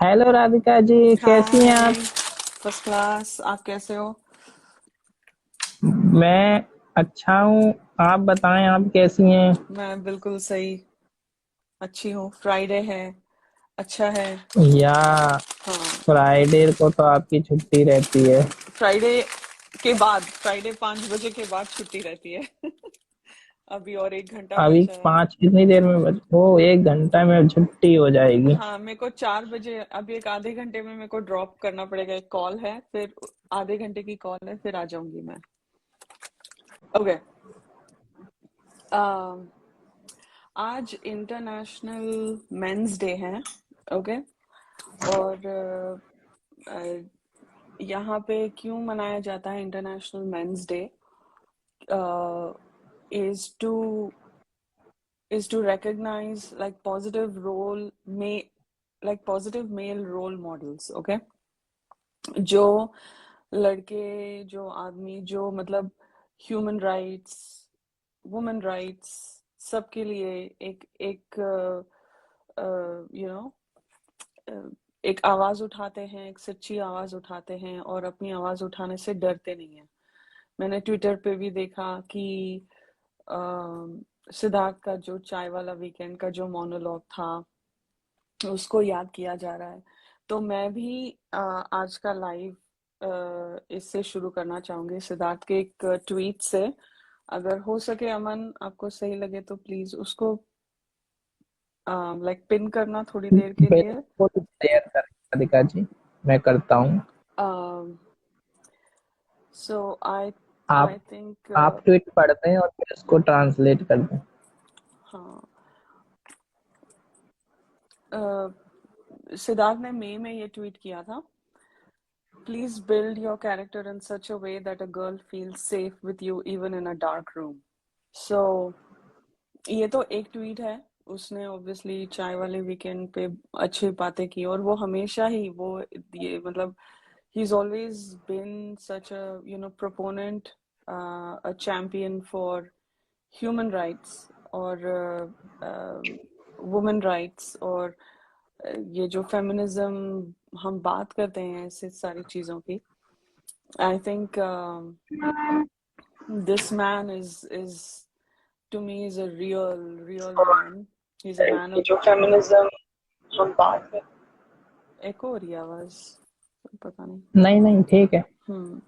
Hello Radhika ji, कैसी हैं हाय। आप? First class. आप कैसे हो? मैं अच्छा हूँ। आप बताएं, आप कैसी हैं? मैं बिल्कुल सही, अच्छी हूँ। फ्राइडे है, अच्छा है। या हाँ। फ्राइडे को तो आपकी छुट्टी रहती है। फ्राइडे के बाद, फ्राइडे 5 बजे के बाद छुट्टी रहती है। अभी और 1 घंटा अभी बचा है। पाँच कितनी देर में वो 1 घंटा में छुट्टी हो जाएगी। हाँ, मेरे को 4 बजे, अभी एक आधे घंटे में मेरे को ड्रॉप करना पड़ेगा। एक कॉल है, फिर आधे घंटे की कॉल है, फिर आ जाऊंगी मैं। ओके। आज इंटरनेशनल मेंस डे है। ओके। और यहाँ पे क्यों मनाया जाता है international men's day? Is to is to recognize like positive role may like positive male role models. Okay. जो लड़के, जो आदमी, जो मतलब ह्यूमन राइट्स, वुमेन राइट्स, सबके लिए एक एक यू नो एक आवाज उठाते हैं, एक सच्ची आवाज उठाते हैं और अपनी आवाज उठाने से डरते नहीं हैं। मैंने ट्विटर पे भी देखा कि सिद्धार्थ का जो चाय वाला वीकेंड का जो मोनोलॉग था, उसको याद किया जा रहा है। तो मैं भी आज का लाइव इससे शुरू करना चाहूंगी, सिद्धार्थ के एक ट्वीट से। अगर हो सके अमन, आपको सही लगे तो प्लीज उसको लाइक पिन करना थोड़ी देर के लिए। बिल्कुल शेयर करें राधिका जी, मैं करता हूँ। सो आई आप आई थिंक आप ट्वीट पढ़ते हैं और फिर उसको ट्रांसलेट करते हैं। हाँ। अ, सिद्धार्थ ने मई में ये ट्वीट किया था। Please build your character in such a way that a girl feels safe with you even in a dark room. So ये तो एक ट्वीट है। उसने ऑब्वियसली चाय वाले वीकेंड पे अच्छी बातें की, और वो हमेशा ही वो ये मतलब he's always been such a proponent, a champion for human rights और women rights और ये जो फेमिनिज्म हम बात करते हैं ऐसे सारी चीजों की। I think this man is to me is a real man. He's a man ये of जो फेमिनिज्म हम बात कर। echo हो रही है आवाज, पता नहीं। नहीं नहीं, ठीक है। हम्म।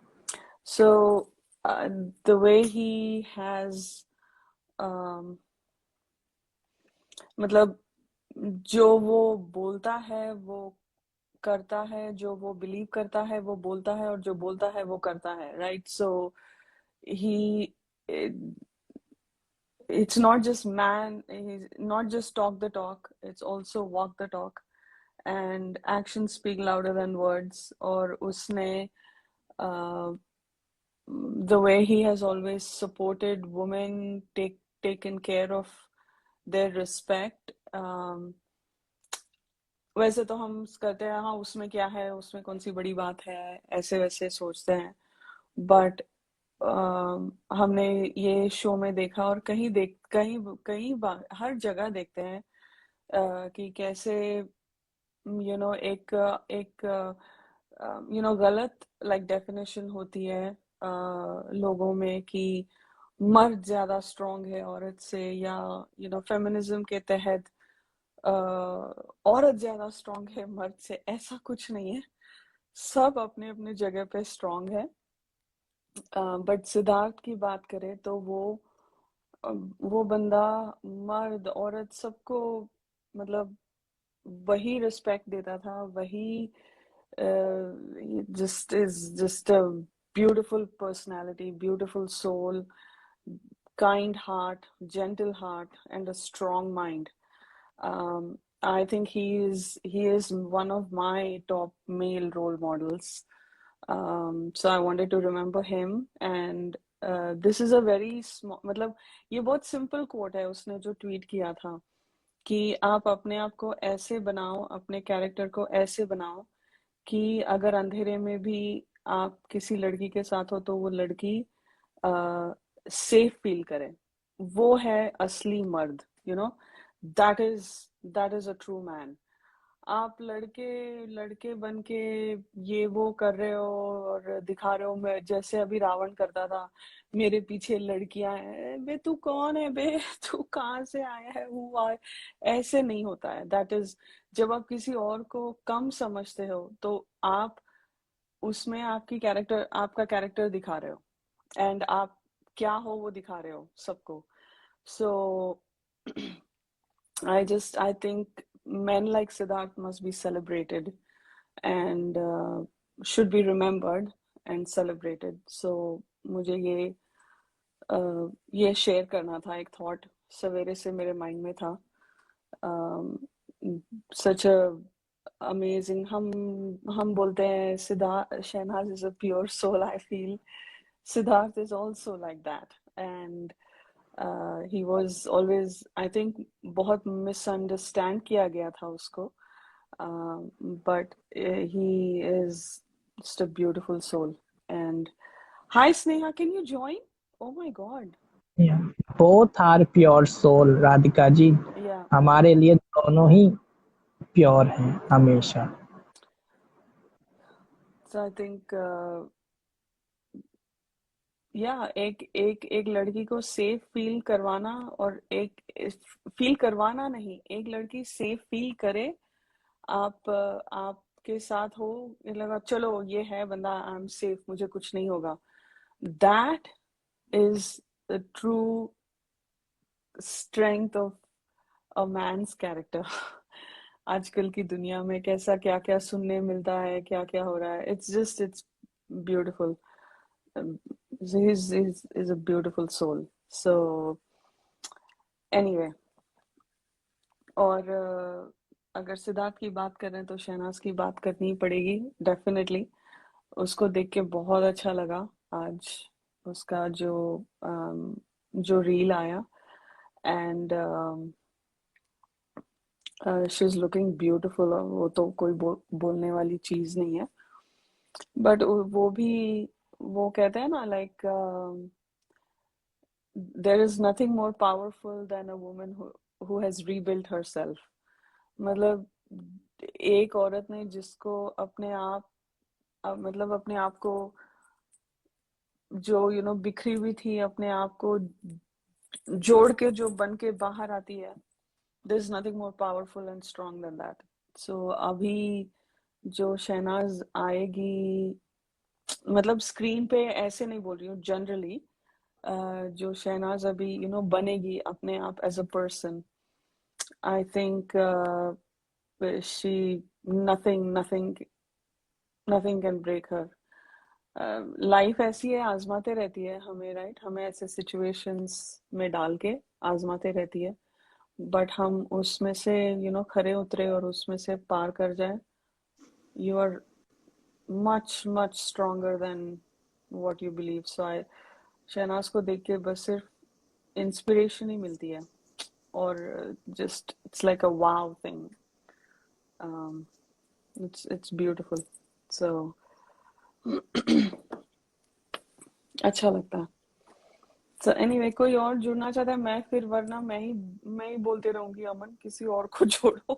So the way he has um, मतलब जो वो बोलता है वो करता है, जो वो बिलीव करता है वो बोलता है, और जो बोलता है वो करता है, right? So he it's not just man, he's not just talk the talk, it's also walk the talk, and actions speak louder than words। और उसने uh, the way he has always supported women, taken care of their respect। वैसे तो हम करते हैं, हाँ उसमें क्या है, उसमें कौन सी बड़ी बात है, ऐसे वैसे सोचते हैं। बट हमने ये शो में देखा, और कहीं कहीं बार हर जगह देखते हैं कि कैसे एक एक गलत लाइक डेफिनेशन होती है लोगों में कि मर्द ज्यादा स्ट्रांग है औरत से, या फेमिनिज्म के तहत औरत ज्यादा स्ट्रांग है मर्द से। ऐसा कुछ नहीं है, सब अपने अपने जगह पे स्ट्रांग है। बट सिद्धार्थ की बात करें तो वो बंदा मर्द औरत सबको मतलब वही रिस्पेक्ट देता था, वही just is just a beautiful personality, beautiful soul, kind heart, gentle heart, and a strong mind. I think he is one of my top male role models. So I wanted to remember him, and this is a very small, मतलब ये बहुत simple coat है उसने जो tweet किया था कि आप अपने आप को ऐसे बनाओ, अपने कैरेक्टर को ऐसे बनाओ कि अगर अंधेरे में भी आप किसी लड़की के साथ हो तो वो लड़की सेफ फील करे। वो है असली मर्द, that is that is a true man. आप लड़के लड़के बन के ये वो कर रहे हो और दिखा रहे हो, मैं जैसे अभी रावण करता था, मेरे पीछे लड़कियां हैं, बे तू कौन है बे तू कहाँ से आया है, हुआ ऐसे नहीं होता है। दैट इज, जब आप किसी और को कम समझते हो तो आप उसमें आपका कैरेक्टर दिखा रहे हो, एंड आप क्या हो वो दिखा रहे हो सबको। सो I think men like Siddharth must be celebrated and should be remembered and celebrated. So मुझे ये शेयर करना था, एक थॉट सवेरे से मेरे माइंड में था। सच अ अमेजिंग, हम बोलते हैं Siddharth, Shehnaaz is a pure soul, I feel Siddharth is also like that, and he was always, I think, बहुत misunderstand किया गया था उसको, but he is just a beautiful soul. And hi Sneha, can you join? Oh my God. Both are pure soul Radhika ji, Yeah. हमारे लिए दोनों ही pure हैं हमेशा। So I think या एक लड़की को सेफ फील करवाना, और एक फील करवाना नहीं, एक लड़की सेफ फील करे, आपके साथ हो, लगा चलो ये है बंदा, आई एम सेफ, मुझे कुछ नहीं होगा, that is the true strength of a man's character. आजकल की दुनिया में कैसा क्या क्या सुनने मिलता है, क्या क्या हो रहा है, it's beautiful. He's a beautiful soul. So anyway, और अगर सिद्धार्थ की बात करें तो शहनाज की बात करनी ही पड़ेगी डेफिनेटली। उसको देख के बहुत अच्छा लगा आज, उसका जो रील आया, and she is looking beautiful. वो तो कोई बोलने वाली चीज नहीं है, बट वो भी, वो कहते हैं ना, like there is nothing more powerful than a woman who has rebuilt herself. मतलब एक औरत ने जिसको अपने आप, मतलब अपने आप को, जो बिखरी हुई थी, अपने आप को जोड़ के जो बन के बाहर आती है, there is nothing more powerful and strong than that. So अभी जो शहनाज आएगी, मतलब स्क्रीन पे ऐसे नहीं बोल रही हूँ, जनरली जो शहनाज अभी बनेगी अपने आप as a person, I think she nothing nothing nothing can break her. Life ऐसी है, आजमाते रहती है हमें, राइट, हमें ऐसे सिचुएशंस में डाल के आजमाते रहती है, बट हम उसमें से खरे उतरे और उसमें से पार कर जाए, you are much much stronger than what you believe. So I, Shehnaaz को देख के बस सिर्फ इंस्पिरेशन ही मिलती है, और just it's like a wow thing, it's beautiful. So अच्छा लगता है। So anyway, कोई और जुड़ना चाहता है? मैं फिर, वरना मैं ही बोलते रहूंगी, अमन किसी और को जोड़ो।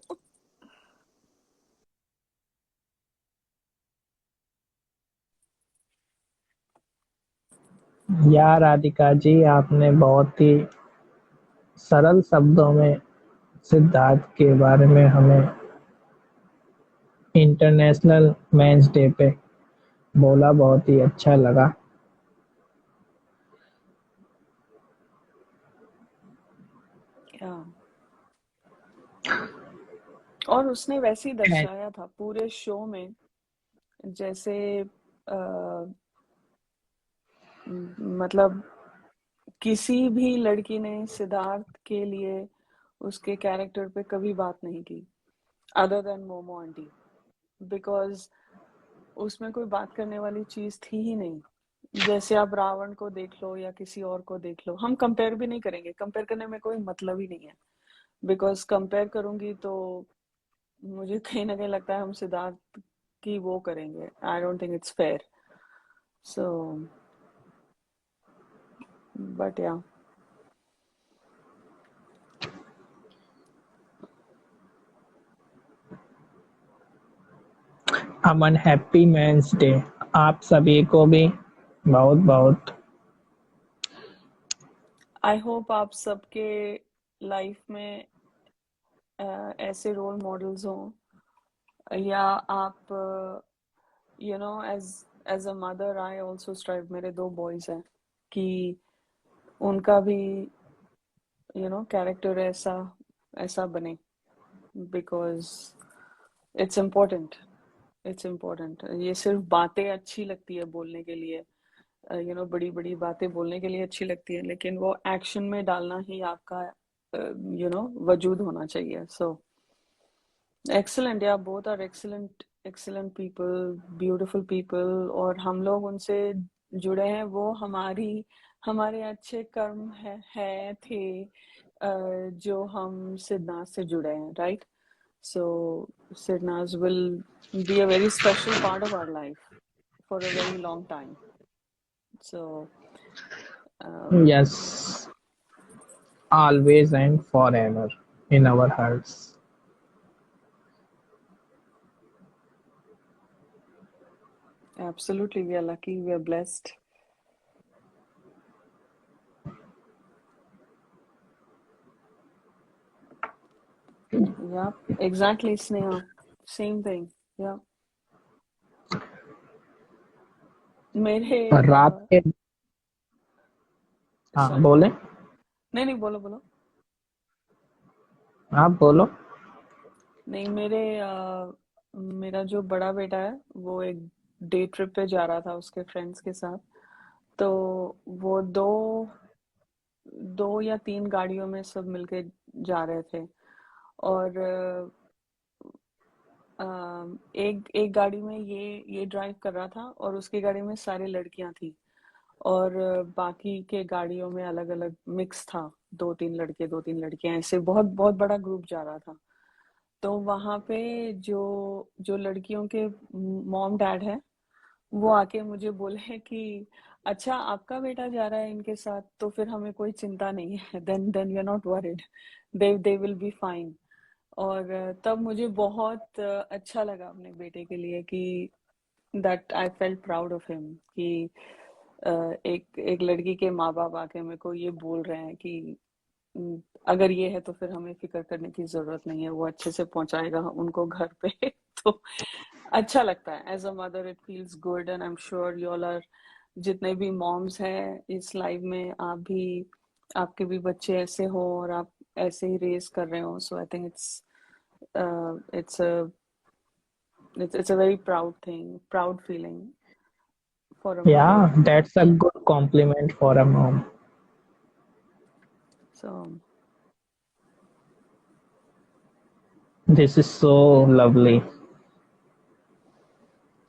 या राधिका जी, आपने बहुत ही सरल शब्दों में सिद्धार्थ के बारे में हमें इंटरनेशनल मेंस डे पे बोला, बहुत ही अच्छा लगा। या, और उसने वैसे ही दर्शाया था पूरे शो में, जैसे मतलब किसी भी लड़की ने सिद्धार्थ के लिए उसके कैरेक्टर पे कभी बात नहीं की, other than momo aunty, because उसमें कोई बात करने वाली चीज थी ही नहीं। जैसे आप रावण को देख लो या किसी और को देख लो, हम कंपेयर भी नहीं करेंगे, कंपेयर करने में कोई मतलब ही नहीं है, बिकॉज कंपेयर करूंगी तो मुझे कहीं ना कहीं लगता है हम सिद्धार्थ की वो करेंगे, I don't think it's fair. So but या, अमन हैप्पी मेंस डे आप सभी को भी बहुत बहुत। आई होप आप सबके लाइफ में ऐसे रोल मॉडल्स हों, या आप as a mother I also strive, मेरे 2 बॉयज हैं, कि उनका भी कैरेक्टर ऐसा ऐसा बने, because it's important, it's important. ये सिर्फ बातें अच्छी लगती है बोलने के लिए, बड़ी बड़ी बातें बोलने के लिए अच्छी लगती है, लेकिन वो एक्शन में डालना ही आपका वजूद होना चाहिए। सो एक्सीलेंट, या both are excellent, excellent people, beautiful people, और हम लोग उनसे जुड़े हैं, वो हमारे अच्छे कर्म है थे, जो हम सिद्धनाथ से जुड़े हैं, right? So Siddhnath will be a very special part of our life for a very long time. So, yes, always and forever in our आवर हार्ट्स। absolutely, we are lucky, we are blessed. Yeah, exactly, Sneha. Same thing. Yeah. मेरे और रात के, हाँ sorry, बोले, नहीं नहीं, बोलो बोलो। आप बोलो। नहीं, मेरा जो बड़ा बेटा है, वो एक डे ट्रिप पे जा रहा था उसके फ्रेंड्स के साथ। तो वो दो या तीन गाड़ियों में सब मिलके जा रहे थे, और एक एक गाड़ी में ये ड्राइव कर रहा था, और उसकी गाड़ी में सारी लड़कियां थी, और बाकी के गाड़ियों में अलग अलग मिक्स था, 2-3 लड़के 2-3 लड़कियां, ऐसे बहुत बहुत बड़ा ग्रुप जा रहा था। तो वहां पे जो जो लड़कियों के मॉम डैड है, वो आके मुझे बोले कि अच्छा, आपका बेटा जा रहा है इनके साथ, तो फिर हमें कोई चिंता नहीं है, then we are not worried, they will be fine. और तब मुझे बहुत अच्छा लगा अपने बेटे के लिए, कि that I felt proud of him, कि एक एक लड़की के माँ बाप आके मेरे को ये बोल रहे हैं कि अगर ये है तो फिर हमें फिक्र करने की जरूरत नहीं है, वो अच्छे से पहुंचाएगा उनको घर पे। तो अच्छा लगता है, as a mother it feels good, and I am sure you all are, जितने भी मॉम्स हैं इस लाइव में, आप भी, आपके भी बच्चे ऐसे हो और आप ऐसे ही रेस कर रहे हो। So I think it's a it's a very proud thing, proud feeling for a mother. Yeah, that's a good compliment for a mom. So This is so lovely.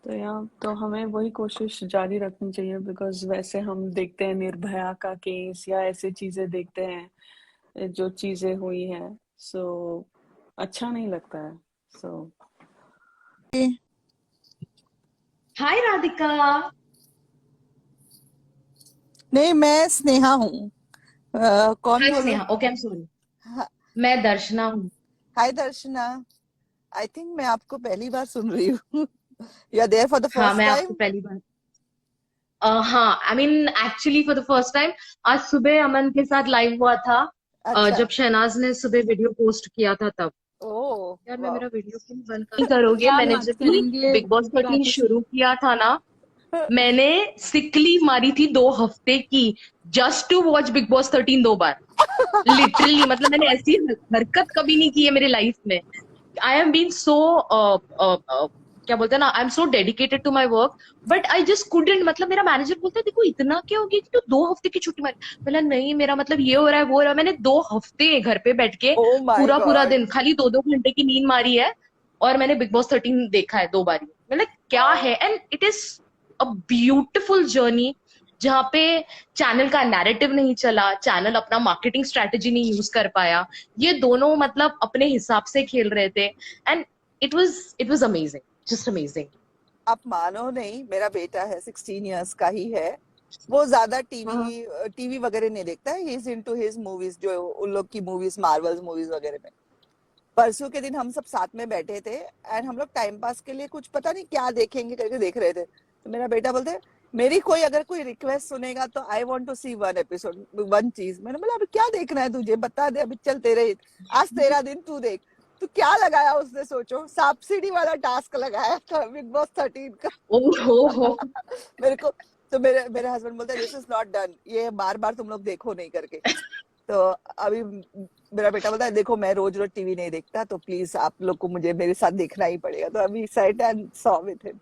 तो यहाँ तो हमें वही कोशिश जारी रखनी चाहिए, बिकॉज वैसे हम देखते हैं निर्भया का केस या ऐसे चीजें देखते हैं जो चीजें हुई हैं, सो अच्छा नहीं लगता है। सो हाय राधिका। नहीं, मैं स्नेहा हूँ। कौन हाय बोल रहे? Sneha, okay, I am sorry, हा- मैं दर्शना हूँ। हाय दर्शना। आई थिंक मैं आपको पहली बार सुन रही हूँ। You are there for the हाँ, फर्स्ट मैं आपको टाइम? पहली बार हाँ, I mean actually for the first time आज सुबह अमन के साथ लाइव हुआ था। अच्छा। जब शहनाज ने सुबह वीडियो पोस्ट किया था तब। ओह यार, मैं वाह। मेरा वीडियो क्यों बंद नहीं करोगे? क्या मैंने बात जब भी करेंगे बिग बॉस इनकी 13 बातों से। शुरू किया था ना, मैंने सिक लीव मारी थी 2 हफ्ते की, just to watch Bigg boss 13 2 बार। लिटरली, मतलब मैंने ऐसी हरकत कभी नहीं की है मेरे लाइफ में। आई एम बीइंग सो क्या बोलते हैं ना, I am so dedicated to my work, but I just couldn't. मतलब मेरा मैनेजर बोलता है देखो इतना क्या हो गया कि तू 2 हफ्ते की छुट्टी मारी। बोला नहीं, मेरा मतलब ये हो रहा है वो हो रहा है। मैंने 2 हफ्ते घर पे बैठ के ओह माय पूरा पूरा गॉड। दिन खाली 2-2 घंटे की नींद मारी है, और मैंने बिग बॉस 13 देखा है 2 बार। मतलब क्या है, and it is a beautiful journey, जहाँ पे चैनल का नैरेटिव नहीं चला, चैनल अपना मार्केटिंग स्ट्रेटेजी नहीं यूज कर पाया, ये दोनों मतलब अपने हिसाब से खेल रहे थे, and it was amazing, just amazing. आप मानो नहीं, मेरा बेटा है 16 इयर्स का ही है। वो ज्यादा हाँ, टीवी वगैरह नहीं देखता है। He is into his movies, जो उन लोग की मूवीज, मार्वल्स मूवीज वगैरह में। परसों के दिन हम सब साथ में बैठे थे एंड हम लोग टाइम पास के लिए कुछ पता नहीं क्या देखेंगे करके देख रहे थे, तो मेरा बेटा बोलते मेरी कोई अगर कोई रिक्वेस्ट सुनेगा तो I want to see one episode, one चीज। मैंने बोला अभी क्या देखना है तुझे, बता दे, अभी चल तेरे आज तेरा दिन, तू देख। तो क्या लगाया उसने, सोचो, सांप सीढ़ी वाला टास्क लगाया था बिग बॉस 13 का। ओहो मेरे को तो मेरे मेरे हस्बैंड बोलते दिस इज नॉट डन, ये बार बार तुम लोग देखो नहीं करके। तो अभी मेरा बेटा बोलता है देखो मैं रोज रोज टीवी नहीं देखता, तो प्लीज आप लोग को मुझे मेरे साथ देखना ही पड़ेगा। तो अभी set and saw with him.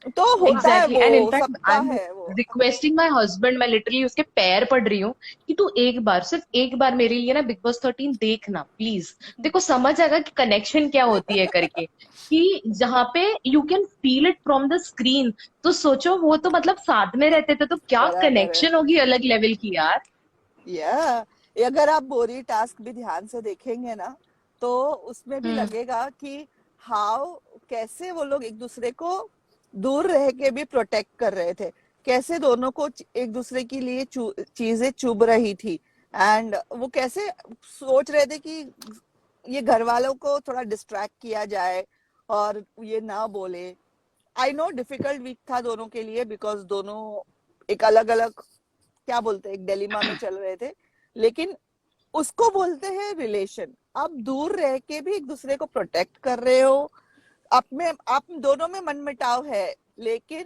तो होता है एग्जैक्टली एंड वो, इनफैक्ट सबका आई एम है वो। रिक्वेस्टिंग माय हस्बैंड, मैं लिटरली उसके पैर पड़ रही हूँ कि तू एक बार, सिर्फ एक बार मेरे लिए ना बिग बॉस 13 देखना प्लीज। देखो समझ आएगा कि कनेक्शन क्या होती है करके, कि जहाँ पे you can feel it from the screen. तो सोचो वो तो मतलब साथ में रहते थे, तो क्या बराबर है। कनेक्शन होगी अलग लेवल की यार। या अगर आप बोरी टास्क भी ध्यान से देखेंगे ना, तो उसमें भी हम्म। लगेगा कि हाउ, कैसे वो लोग एक दूसरे को दूर रह के भी प्रोटेक्ट कर रहे थे, कैसे दोनों को एक दूसरे के लिए चीजें चुभ रही थी, एंड वो कैसे सोच रहे थे कि ये घर वालों को थोड़ा डिस्ट्रैक्ट किया जाए और ये ना बोले। आई नो डिफिकल्ट वीक था दोनों के लिए, बिकॉज दोनों एक अलग अलग, क्या बोलते हैं, एक डिलेमा में चल रहे थे। लेकिन उसको बोलते हैं रिलेशन। आप दूर रह के भी एक दूसरे को प्रोटेक्ट कर रहे हो, आप दोनों में मनमुटाव है, लेकिन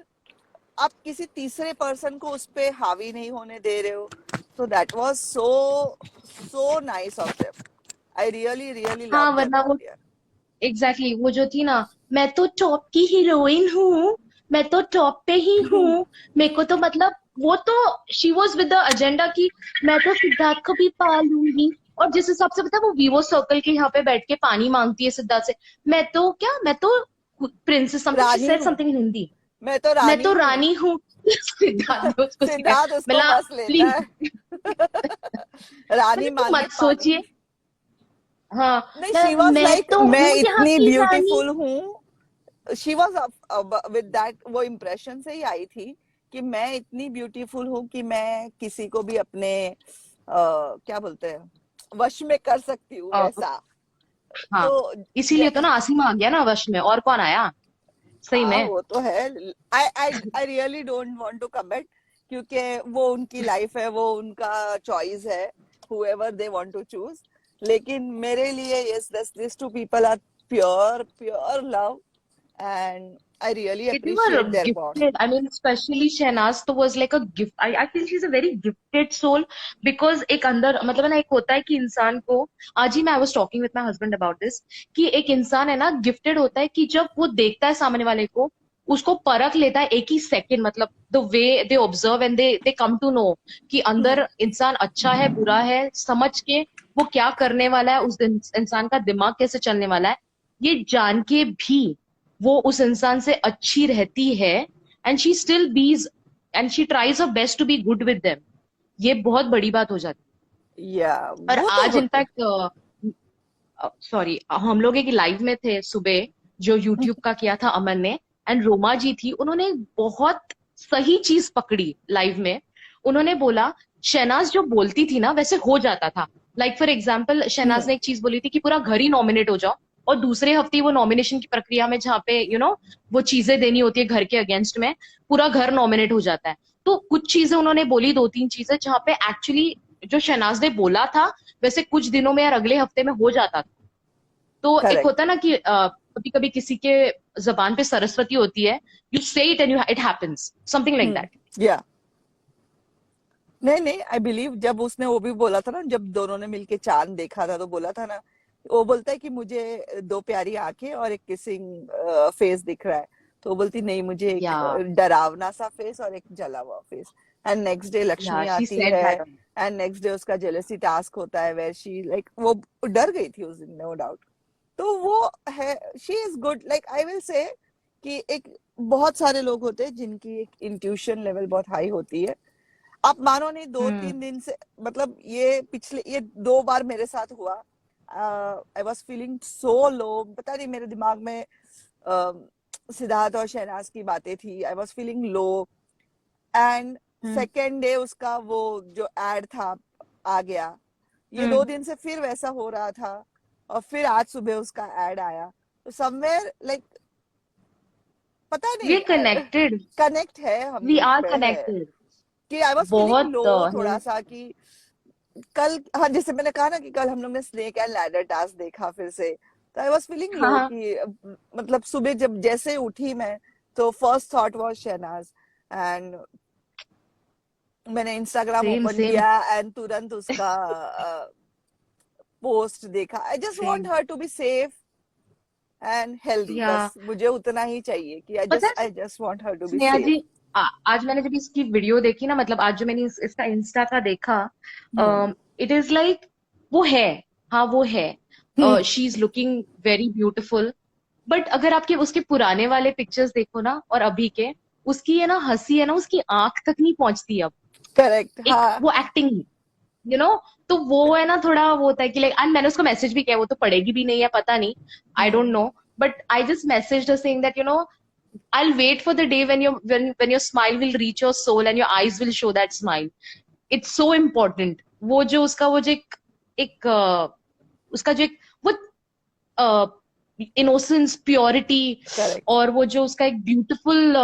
आप किसी तीसरे पर्सन को उस पे हावी नहीं होने दे रहे हो। So that was so nice of them. I really really हाँ love them वरना all, वो yeah. एग्जैक्टली वो जो थी ना, मैं तो टॉप की हीरोइन हूँ, मैं तो टॉप पे ही हूँ, मेरे को तो मतलब वो तो she was with the agenda की मैं तो सिद्धार्थ को भी पालूंगी। और जिस हिसाब से पता है वो वीवो सर्कल के यहाँ पे बैठ के पानी मांगती है सिद्धार्थ से, मैं तो princess, something she Rani said हूँ, समथिंग इन हिंदी, मैं तो मैं रानी तो हूँ। रानी हूँ सिद्धार्थ ने उसको सिखाया। सिद्धार्थ उसको मतलब बस लेता प्लीज है। रानी मतलब तुम मान ली मत पानी। सोचिए। हाँ नहीं, शी वॉज मैं लाइक तो मैं हूँ यहाँ इतनी की रानी। ब्यूटीफुल हूँ। शी वॉज विद दैट, वो इम्प्रेशन से ही आई थी कि मैं इतनी ब्यूटीफुल हूँ कि मैं किसी को भी अपने क्या बोलते हैं, वश में कर सकती हूँ, वैसा। हाँ तो इसीलिए तो ना आसिम आ गया ना वश में, और कौन आया सही हाँ में। वो तो है। I really don't want to comment, क्योंकि वो उनकी लाइफ है, वो उनका चॉइस है, whoever they want to choose। लेकिन मेरे लिए yes, these two people are pure love, and I really They were appreciate their bond। gifted. I mean, especially Shehnaz तो was like a gift. I feel she's a very gifted soul because एक अंदर मतलब ना एक होता है कि इंसान को, आज ही मैं I was talking with my husband about this, कि एक इंसान है ना गिफ्टेड होता है कि जब वो देखता है सामने वाले को, उसको परख लेता है एक ही सेकंड, मतलब the way they observe and they come to know कि अंदर इंसान अच्छा है बुरा है, समझ के वो क्या करने वाला है, उस इंसान का दिमाग कैसे चलने वाला है, ये जान के भी वो उस इंसान से अच्छी रहती है, and she still bees and she tries her best to be good with them. ये बहुत बड़ी बात हो जाती या है। और वो तो आज होते। इनफैक्ट सॉरी हम लोग एक लाइव में थे सुबह, जो यूट्यूब का किया था अमन ने, एंड रोमा जी थी, उन्होंने बहुत सही चीज पकड़ी लाइव में। उन्होंने बोला शहनाज जो बोलती थी ना वैसे हो जाता था। लाइक फॉर एग्जाम्पल शहनाज ने एक चीज बोली थी कि पूरा घर ही नॉमिनेट हो जाओ, और दूसरे हफ्ते वो नॉमिनेशन की प्रक्रिया में जहाँ पे वो चीजें देनी होती है घर के अगेंस्ट में, पूरा घर नॉमिनेट हो जाता है। तो कुछ चीजें उन्होंने बोली, दो तीन चीजें जहाँ पे एक्चुअली जो शहनाज ने बोला था वैसे कुछ दिनों में या अगले हफ्ते में हो जाता था। तो एक करेक्ट। होता है ना कि कभी कभी किसी के जबान पे सरस्वती होती है, यू से it and it happens, something like that. या नहीं नहीं, आई बिलीव जब उसने वो भी बोला था ना, जब दोनों ने मिलके चांद देखा था, तो बोला था ना, वो बोलता है कि मुझे दो प्यारी आंखें और एक किसिंग फेस दिख रहा है। तो वो बोलती नहीं, मुझे एक या डरावना सा फेस और एक जला हुआ face. And next day Lakshmi she आती सेड है, दैट। एंड नेक्स्ट डे उसका जेलसी टास्क होता है, वेर शी लाइक, वो डर गई थी उस दिन, नो डाउट। तो वो है, she is good, like I will say कि एक बहुत सारे लोग होते हैं जिनकी एक इंट्यूशन लेवल बहुत हाई होती है। आप मानो नहीं, दो हम्म तीन दिन से, मतलब ये दो बार मेरे साथ हुआ। आई वॉज फीलिंग सो लो, पता नहीं मेरे दिमाग में सिद्धार्थ और शहनाज की बातें थी। I was feeling low, and hmm second day उसका वो जो एड था आ गया। ये दो हम्म दिन से फिर वैसा हो रहा था। और फिर आज सुबह उसका एड आया, तो समवेयर लाइक पता वी नहीं आर कनेक्टेड, कनेक्ट है हम वी लोग आर में है, कनेक्टेड कि आई वाज फीलिंग बहुत लो है। थोड़ा सा कि कल, हाँ जैसे मैंने कहा ना कि कल हम लोग ने स्नेक एंड लैडर टास्क देखा फिर से, तो आई वाज फीलिंग हाँ लो हाँ, कि मतलब सुबह जब जैसे उठी मैं, तो first thought was Shehnaaz, and मैंने इंस्टाग्राम सेम ओपन सेम किया एंड तुरंत उसका पोस्ट देखा। I just want same. Her to be safe and healthy, या बस मुझे उतना ही चाहिए कि पता है I just want her to be Sneha safe. जी, आज मैंने जब इसकी वीडियो देखी ना, मतलब आज जो मैंने इसका इंस्टा का देखा, हम्म इट इज लाइक वो है, हाँ वो है, hmm she is looking very beautiful. But अगर आपके उसके पुराने वाले पिक्चर्स देखो ना और अभी के, उसकी है ना हंसी है ना, उसकी आंख तक नहीं पहुंचती अब। करेक्ट एक हाँ। वो एक्टिंग, यू नो, तो वो है ना थोड़ा वो होता है कि लाइक, एंड मैंने उसको मैसेज भी किया, वो तो पढ़ेगी भी नहीं है पता नहीं, I don't hmm no, but I just messaged her saying that I'll wait for the day when your smile will reach your soul and your eyes will show that smile. It's so important. वो जो उसका वो जो एक उसका जो एक वो इनोसेंस, प्योरिटी, करेक्ट और वो जो उसका एक ब्यूटीफुल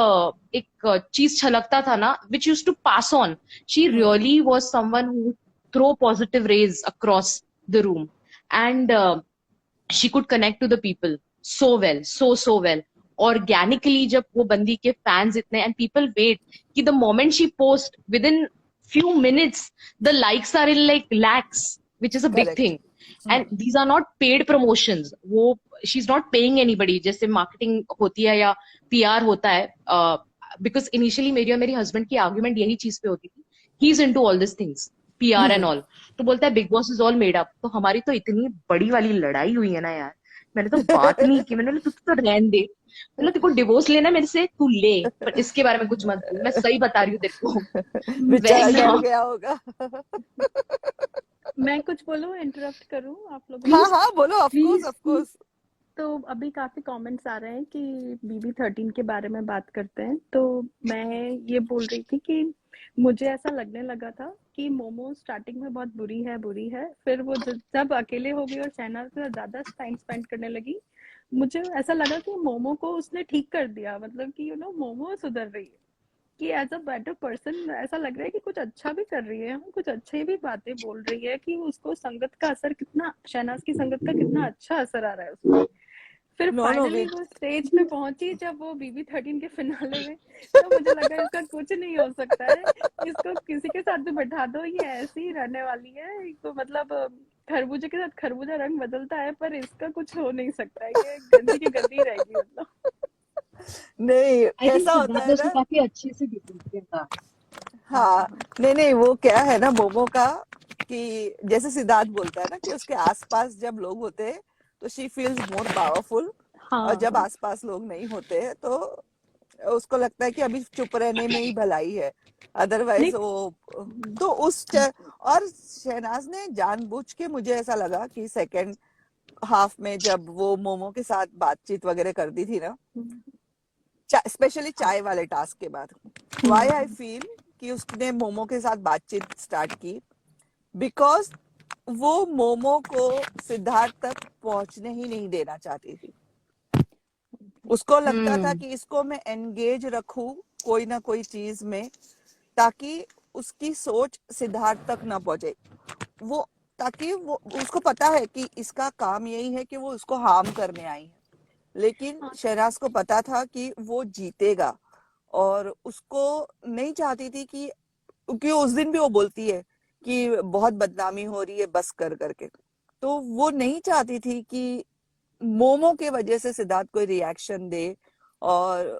एक चीज छलकता था ना, which use to pass on. She hmm really was someone who throw positive rays across the room, and she could connect to the people so well, so well. Organically जब वो बंदी के फैंस इतने, एंड पीपल वेट कि the moment she post within few minutes the likes are in like lakhs, which is a big correct thing, and these are not paid promotions. वो she's not paying anybody जैसे marketing होती है या PR होता है, because initially मेरी और मेरी husband की argument यही चीज पे होती थी, he is into all these things, PR and all। तो बोलता है big boss is all made up. तो हमारी तो इतनी बड़ी वाली लड़ाई हुई है ना यार, मैंने तो बात नहीं की, मैंने बोला तू तो रहन दे, मतलब तेरे को डिवोर्स लेना है मेरे से तू ले, पर इसके बारे में कुछ मत बोल, मैं सही बता रही हूँ तेरे को। बेचारा डर वरना गया होगा। मैं कुछ बोलूं, इंटरप्ट करूं आप लोगों हाँ को? प्लीज हाँ बोलो, of course please. Of course. तो अभी काफी कमेंट्स आ रहे हैं कि BB13 के बारे में बात करते हैं, तो मैं ये बोल रही थी कि मुझे ऐसा लगने लगा था कि मोमो स्टार्टिंग में बहुत बुरी है, फिर वो जब अकेले हो गई और शहनाज के साथ ज्यादा टाइम स्पेंड करने लगी, मुझे ऐसा लगा कि मोमो को उसने ठीक कर दिया, मतलब कि मोमो सुधर रही है, कि एज अ बेटर पर्सन ऐसा लग रहा है कि कुछ अच्छा भी कर रही है, कुछ अच्छी भी बातें बोल रही है, कि उसको संगत का असर कितना, शहनाज की संगत का कितना अच्छा असर आ रहा है उसमें। फिर नो नो फाइनली वेट। वो स्टेज पे पहुंची जब वो BB13 के फिनाले में, तो मुझे लगा इसका कुछ नहीं हो सकता है, इसको किसी के साथ भी बैठा दो, ये ऐसी ही रहने वाली है, तो मतलब खरबूजे के साथ खरबूजा रंग बदलता है, पर इसका कुछ हो नहीं सकता है, ये गंदी की गंदी रहेगी मतलब। नहीं आई थिंक कैसा होता सिद्धार्थ ने है उसको ना, काफी अच्छे से डिफेंड किया था। हाँ नहीं नहीं वो क्या है ना मोमो का, कि जैसे सिद्धार्थ बोलता है ना कि उसके आसपास जब लोग होते हैं तो शी फील्स मोर पावरफुल, और जब हाँ आसपास लोग नहीं होते हैं तो उसको लगता है कि अभी चुप रहने में ही भलाई है, नहीं। अदरवाइज वो तो और शहनाज ने जानबूझ के, मुझे ऐसा लगा कि सेकंड हाफ में जब वो मोमो के साथ बातचीत वगैरह करती थी ना, स्पेशली हाँ। चाय वाले टास्क के बाद, व्हाई आई फील कि उसने मोमो के साथ बातचीत स्टार्ट की, बिकॉज वो मोमो को सिद्धार्थ तक पहुंचने ही नहीं देना चाहती थी। उसको लगता था कि इसको मैं एंगेज रखूं कोई ना कोई चीज में, ताकि उसकी सोच सिद्धार्थ तक ना पहुंचे, वो ताकि वो, उसको पता है कि इसका काम यही है कि वो उसको हार्म करने आई है, लेकिन हाँ शहनाज को पता था कि वो जीतेगा, और उसको नहीं चाहती थी कि, क्योंकि उस दिन भी वो बोलती है कि बहुत बदनामी हो रही है बस कर करके, तो वो नहीं चाहती थी कि मोमो के वजह से सिद्धार्थ कोई रिएक्शन दे और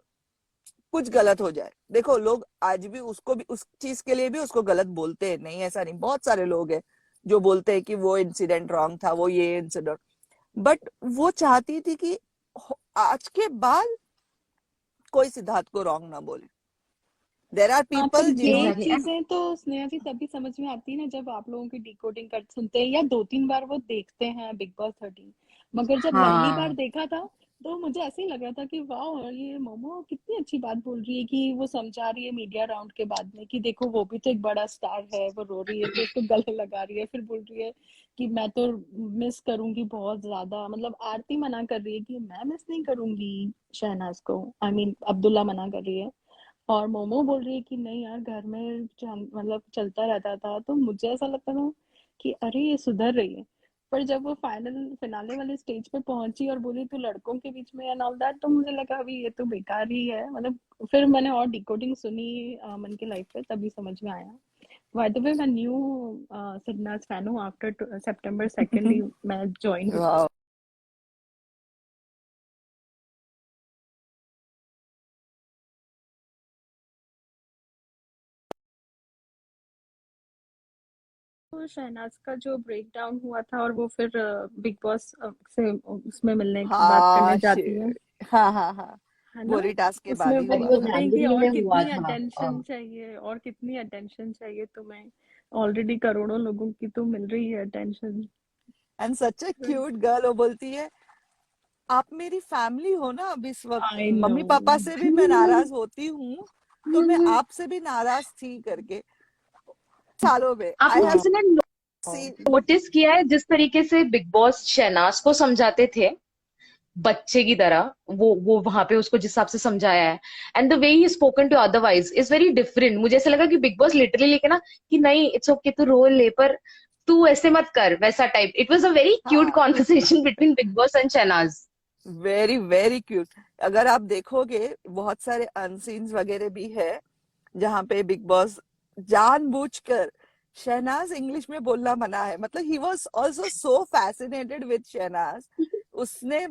कुछ गलत हो जाए। देखो लोग आज भी उसको भी उस चीज के लिए भी उसको गलत बोलते हैं, नहीं ऐसा नहीं, बहुत सारे लोग हैं जो बोलते हैं कि वो इंसिडेंट रॉन्ग था, वो ये इंसिडेंट, बट वो चाहती थी कि आज के बाद कोई सिद्धार्थ को रॉन्ग ना बोले। देयर आर हाँ, पर पीपल ये जिन्हों एग्जैक्टली एंड चीजें तो स्नेहा जी तभी समझ में आती है ना, जब आप लोगों की डिकोडिंग कर सुनते हैं या 2-3 बार वो देखते हैं बिग बॉस 13। मगर जब पहली बार हाँ देखा था, तो मुझे ऐसे ही लग रहा था कि वाह, ये मोमो कितनी अच्छी बात बोल रही है कि वो समझा रही है मीडिया राउंड के बाद में कि देखो वो भी तो एक बड़ा स्टार है, वो रो रही है तो उसको गले लगा रही है, फिर बोल रही है कि मैं तो मिस करूंगी बहुत ज्यादा। मतलब आरती मना कर रही है कि मैं मिस नहीं करूंगी शहनाज को, आई मीन अब्दुल्ला मना कर रही है, और मोमो बोल रही है कि नहीं यार घर में मतलब चलता रहता था। तो मुझे ऐसा लगता था कि अरे ये सुधर रही है। पर जब वो फाइनल फिनाले वाले स्टेज पे पहुंची और बोली तो लड़कों के बीच में एंड ऑल दैट, तो मुझे लगा अभी ये तो बेकार ही है। मतलब फिर मैंने और डिकोडिंग सुनी मन की लाइफ पे, तभी समझ में आया। बाय द वे मैं न्यू सिडनाज फैन हूँ, आफ्टर सितंबर 2 ही मैं ज्वाइन बिग बॉस। वाह। तो शहनाज का जो ब्रेक डाउन हुआ था और वो फिर बिग बॉस से उसमें मिलने बात करने हाँ जाती है हाँ हाँ हाँ, है ना। बोरी टास्क के उसमें बाद ही वो अरे हुआ वो था। बोलते हैं कि जनवरी और में हुआ कितनी था। अटेंशन चाहिए, और कितनी अटेंशन चाहिए तुम्हें, ऑलरेडी करोड़ों लोगों की तो मिल रही है attention. And such a cute girl, वो बोलती है आप मेरी फैमिली हो ना अब इस वक्त, आई नो। मम्मी पापा से भी मैं नाराज होती हूँ तो मैं आपसे भी नाराज थी करके। सालों में आई आपने हैव किसी ने सीन। नोटिस किया है जिस तरीके से बिग बॉस शहनाज को समझाते थे बच्चे की तरह, वो वहां पे उसको जिस हिसाब से समझाया है, and the way he spoken to otherwise is very different. मुझे ऐसा लगा कि बिग बॉस लिटरली लेके ना कि नहीं इट्स ओके तू रोल ले, पर तू ऐसे मत कर, वैसा type. It was a very cute हाँ, conversation between Bigg Boss and Shehnaaz. Very very cute. अगर आप देखोगे बहुत सारे अनसीन्स वगैरह भी है जहाँ पे बिग बॉस जानबूझकर शहनाज इंग्लिश में बोलना मना है। मतलब he was also so fascinated with Shehnaaz, उसने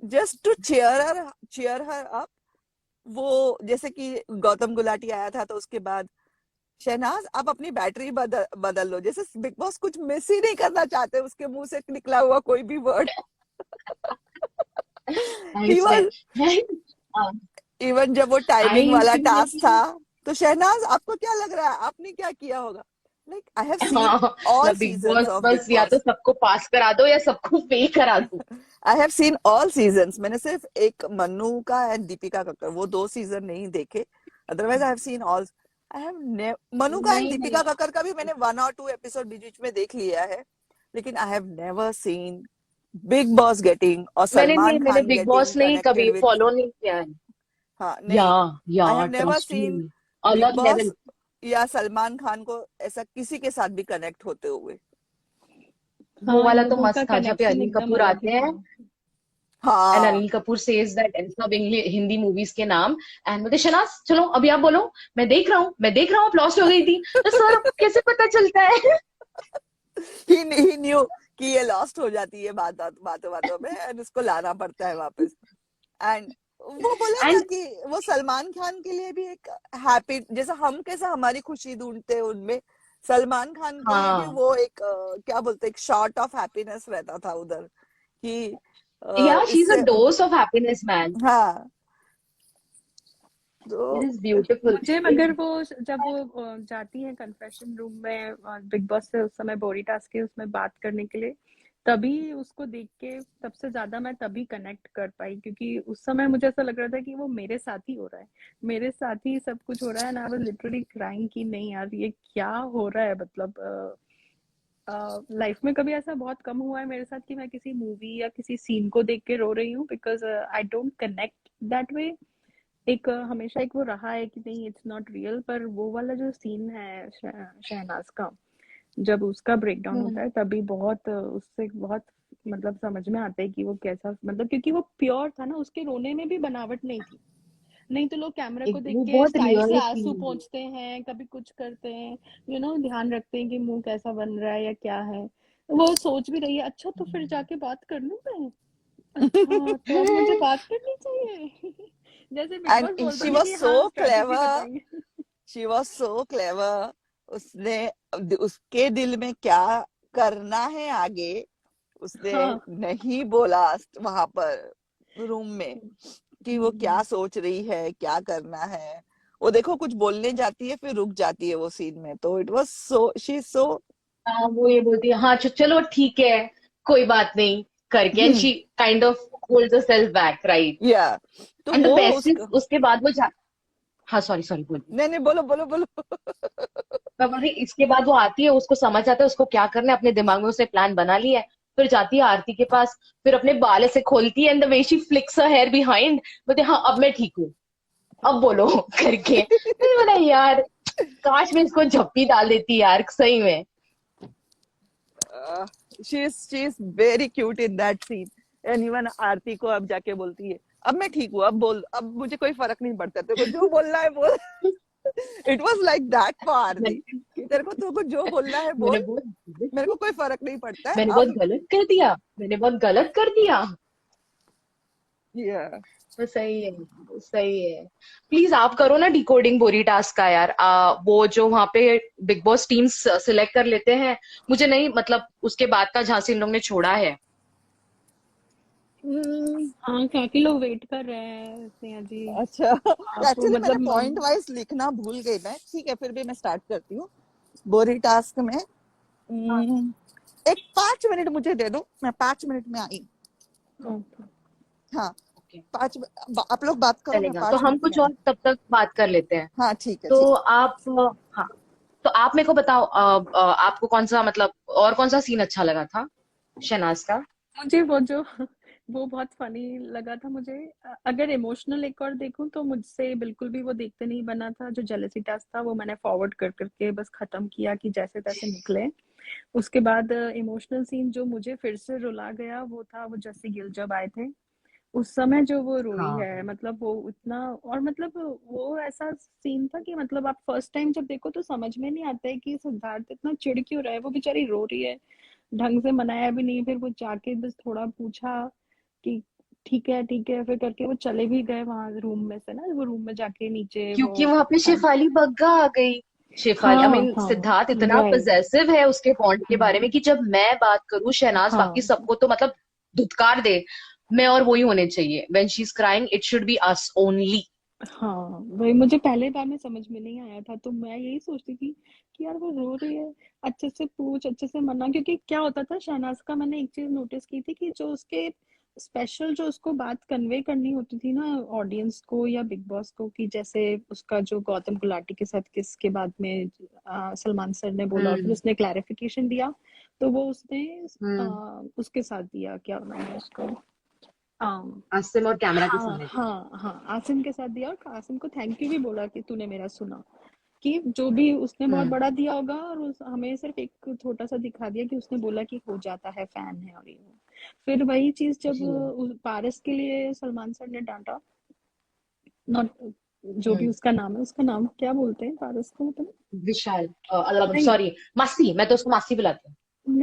just to cheer her up. वो जैसे कि गौतम गुलाटी आया था तो उसके बाद शहनाज आप अपनी बैटरी बदल लो, जैसे बिग बॉस कुछ मिस ही नहीं करना चाहते उसके मुंह से निकला हुआ कोई भी word. I he swear. Was, even जब वो टाइमिंग आई वाला टास्क था फील तो शहनाज आपको क्या लग रहा है आपने क्या किया होगा? लाइक आई हैव सीन हाँ, all big seasons boss of big बस या तो बॉस। सबको पास करा दो या सबको फेल करा दो। I have seen all seasons. मैंने सिर्फ एक मन्नू का एंड दीपिका कक्कर वो 2 सीजन नहीं देखे, otherwise I have seen all. I have Manu का एंड नहीं नहीं, दीपिका कक्कर का भी मैंने 1 और 2 एपिसोड बीच बीच में देख लिया है, लेकिन I have never seen big boss getting और सलमान मैंने खान बिग गेटिंग बॉस नहीं कभी कनेक्टेड विथ। फॉलो नहीं किया है। हाँ या नहीं, आई हैव या नेवर ट्रस्ट सीन मी, बिग अलग बॉस लेवल। या सलमान खान को ऐसा किसी के साथ भी कनेक्ट होते हुए। वो हाँ, इन वाला तो लोगों का मस्त था जहाँ पे कनेक्शन अनिल एकदम कपूर अलग ही आते हैं था। एंड हाँ अनिल कपूर सेज दैट सब हिंदी मूवीज के नाम, एंड बोलते शनाज चलो अभी आप बोलो, मैं देख रहा हूँ लॉस्ट हो गई थी। तो सर आपको कैसे पता चलता है? ही न्यू कि ये लॉस्ट हो जाती है बातों बातों में एंड उसको लाना पड़ता है वापस। एंड वो बोला ना एंड कि वो सलमान खान के लिए भी एक हैप्पी, जैसा हम कैसा हमारी खुशी ढूंढते हैं उनमें, सलमान खान के लिए भी हाँ, वो एक क्या बोलते एक शॉट ऑफ हैप्पीनेस रहता था उधर कि या शी इज अ इससे। Dose of happiness man. हाँ इट तो इज ब्यूटीफुल। मुझे मगर वो जब वो जाती है कन्फेशन रूम में बिग बॉस से उस समय बोरी टास्क के उसमें बात करने के लिए, तभी उसको देख के सबसे ज्यादा मैं तभी कनेक्ट कर पाई, क्योंकि उस समय मुझे ऐसा लग रहा था कि वो मेरे साथ ही हो रहा है, मेरे साथ ही सब कुछ हो रहा है ना। आई वाज लिटरली क्राइंग कि नहीं यार ये क्या हो रहा है। मतलब लाइफ में कभी ऐसा बहुत कम हुआ है मेरे साथ कि मैं किसी मूवी या किसी सीन को देख के रो रही हूँ, because I don't connect that way. एक हमेशा एक वो रहा है कि नहीं इट्स नॉट रियल, पर वो वाला जो सीन है शहनाज का, जब उसका ब्रेकडाउन होता है तभी बहुत उससे बहुत मतलब समझ में आता है कि वो कैसा, मतलब क्योंकि वो प्योर था ना, उसके रोने में भी बनावट नहीं थी। नहीं तो लोग कैमरा को देख वो के बहुत साइड से रियल आंसू थी। पोंछते हैं, कभी कुछ करते हैं, ध्यान रखते हैं कि मुंह कैसा बन रहा है या क्या है। वो सोच भी रही है अच्छा तो फिर जाके बात कर लूं मैं, अच्छा तो अब मुझे बात करनी चाहिए। जैसे बिग बॉस एंड बोलता शी था वाज कि सो हाँ स्ट्रेटेजी क्लेवर, बताएंगे। She was so clever. उसने उसके दिल में क्या करना है आगे उसने हाँ। नहीं बोला वहां पर रूम में कि वो क्या सोच रही है क्या करना है। वो देखो कुछ बोलने जाती है फिर रुक जाती है वो सीन में, तो it was so she so. हाँ, वो ये बोलती है हाँ चलो ठीक है, कोई बात नहीं करके, and she kind of holds herself back, right? या तो And the वो best is उसको उसके बाद वो हाँ सॉरी सॉरी बोलिए। नहीं नहीं बोलो बोलो बोलो। मैं बोल रही इसके बाद वो आती है, उसको समझ आता है उसको क्या करना है, अपने दिमाग में उसने प्लान बना लिया है, फिर जाती है आरती के पास, फिर अपने बाल ऐसे खोलती है and the way she flicks her hair behind, बोलते हाँ अब मैं ठीक हूँ, अब बोलो करके। मैंने बोला यार काश मैं इसको झप्पी डाल देती यार सही में। She is very cute in that scene. And even Aarti को अब जाके बोलती है अब मैं ठीक हूँ, अब बोल, अब मुझे कोई फर्क नहीं पड़ता, तेरे को जो बोलना है बोल। It was like that for Aarti मैंने कि तेरे को जो बोलना है मैंने बोल, बहुत मेरे को कोई फर्क नहीं पड़ता है मैंने बहुत अब। गलत कर दिया, मैंने बहुत गलत कर दिया। या तो सही है, सही है। प्लीज आप करो ना डिकोडिंग बोरी टास्क का यार। वो जो वहां पे बिग बॉस टीम्स सिलेक्ट कर लेते हैं, मुझे नहीं मतलब उसके बाद का झांसी इन लोग ने छोड़ा है। हाँ, काफी लोग वेट कर रहे हैं स्नेहा जी। अच्छा आप एक्चुअली मैंने मतलब पॉइंट वाइज लिखना भूल गई मैं, ठीक है फिर भी मैं स्टार्ट करती हूँ बोरी टास्क में। एक 5 मिनट मुझे दे दो, मैं 5 मिनट में आई। ओके। हाँ ओके, आप लोग बात करो, मैं चलेगा तो पांच हम मिनट में कुछ आई। और तब तक बात कर लेते हैं। हाँ ठीक है तो ठीक आप हाँ, तो आप मेरे को बताओ आपको कौन सा मतलब और कौन सा सीन अच्छा लगा था शहनाज का? मुझे वो जो वो बहुत फनी लगा था मुझे। अगर इमोशनल एक और देखूं तो मुझसे बिल्कुल भी वो देखते नहीं बना था। जो जेलेसी टास्क था वो मैंने फॉरवर्ड कर करके बस खत्म किया कि जैसे तैसे निकले। उसके बाद इमोशनल सीन जो मुझे फिर से रुला गया वो था वो जस्सी गिल जब आए थे उस समय जो वो रोई हाँ है। मतलब वो इतना, और मतलब वो ऐसा सीन था कि मतलब आप फर्स्ट टाइम जब देखो तो समझ में नहीं आता है कि सिद्धार्थ इतना चिढ़ क्यों रहा है। वो बेचारी रो रही है, ढंग से मनाया भी नहीं, फिर वो जाके बस थोड़ा पूछा कि ठीक है, फिर करके वो चले भी गए वहां रूम में से ना, वो रूम में जाके नीचे वो क्योंकि वहां पे शेफाली बग्गा आ गई। शेफाली आई हाँ मीन हाँ सिद्धार्थ इतना राइट। पजेसिव है उसके बॉन्ड के बारे में कि जब मैं बात करूं शहनाज बाकी हाँ सबको तो मतलब धुतकार दे, मैं और वही होने चाहिए। When she is crying it should be us only. हाँ वही मुझे पहले बार में समझ में नहीं आया था, तो मैं यही सोचती थी कि यार वो रो रही है, अच्छे से पूछ, अच्छे से मना। क्योंकि क्या होता था शहनाज का, मैंने एक चीज नोटिस की थी कि जो उसके स्पेशल जो उसको बात कन्वे करनी होती थी ना ऑडियंस को या बिग बॉस को, कि जैसे उसका जो गौतम गुलाटी के साथ किस के बाद में सलमान सर ने बोला और फिर हम्म उसने क्लैरिफिकेशन दिया, तो वो उसने हम्म उसके साथ दिया, क्या नाम है उसका, आसिम और कैमरा के हाँ सामने थे। हाँ हाँ, आसिम के साथ दिया और आसिम को थैंक यू भी बोला कि तूने मेरा सुना। कि जो भी उसने बहुत हम्म बड़ा दिया होगा और हमें सिर्फ एक छोटा सा दिखा दिया कि उसने बोला कि हो जाता है, फैन है और ये वो। फिर वही चीज जब जी पारस के लिए सलमान सर ने डांटा, नॉट जो भी हम्म उसका नाम है, उसका नाम क्या बोलते हैं पारस को मतलब, विशाल नहीं, सॉरी मासी, मैं तो उसको मासी बुलाती हूँ।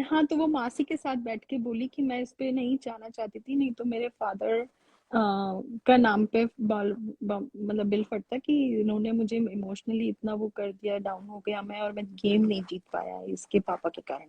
हाँ, तो वो मासी के साथ बैठ के बोली कि मैं इस पे नहीं जाना चाहती थी, नहीं तो मेरे फादर का नाम पे मतलब बिल फटता कि इन्होंने मुझे इमोशनली इतना वो कर दिया, डाउन हो गया मैं, और मैं गेम नहीं जीत पाया इसके पापा के कारण।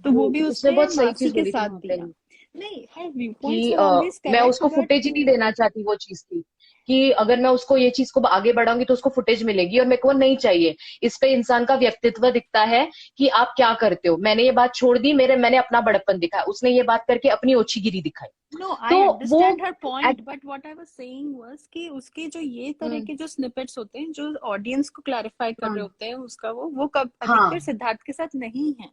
तो वो भी उसने उसने बहुत सही मासी चीज के बोली थी साथ वहां पे दिया। नहीं, हर व्यू पॉइंट्स कि आर ऑलवेज मैं करेक्ट उसको फुटेज ही बट नहीं देना चाहती वो चीज की, कि अगर मैं उसको ये चीज को आगे बढ़ाऊंगी तो उसको फुटेज मिलेगी और मेरे को नहीं चाहिए। इस पे इंसान का व्यक्तित्व दिखता है कि आप क्या करते हो। मैंने ये बात छोड़ दी, मैंने अपना बड़प्पन दिखाया, उसने ये बात करके अपनी ओछीगिरी दिखाई। नो, आई तो वो understand her at- point, but what I was saying was कि उसके जो ये तरह के जो स्निपेट्स होते हैं जो ऑडियंस को क्लैरिफाई कर रहे हाँ होते हैं उसका, वो कब अधिकतर हाँ सिद्धार्थ के साथ नहीं है।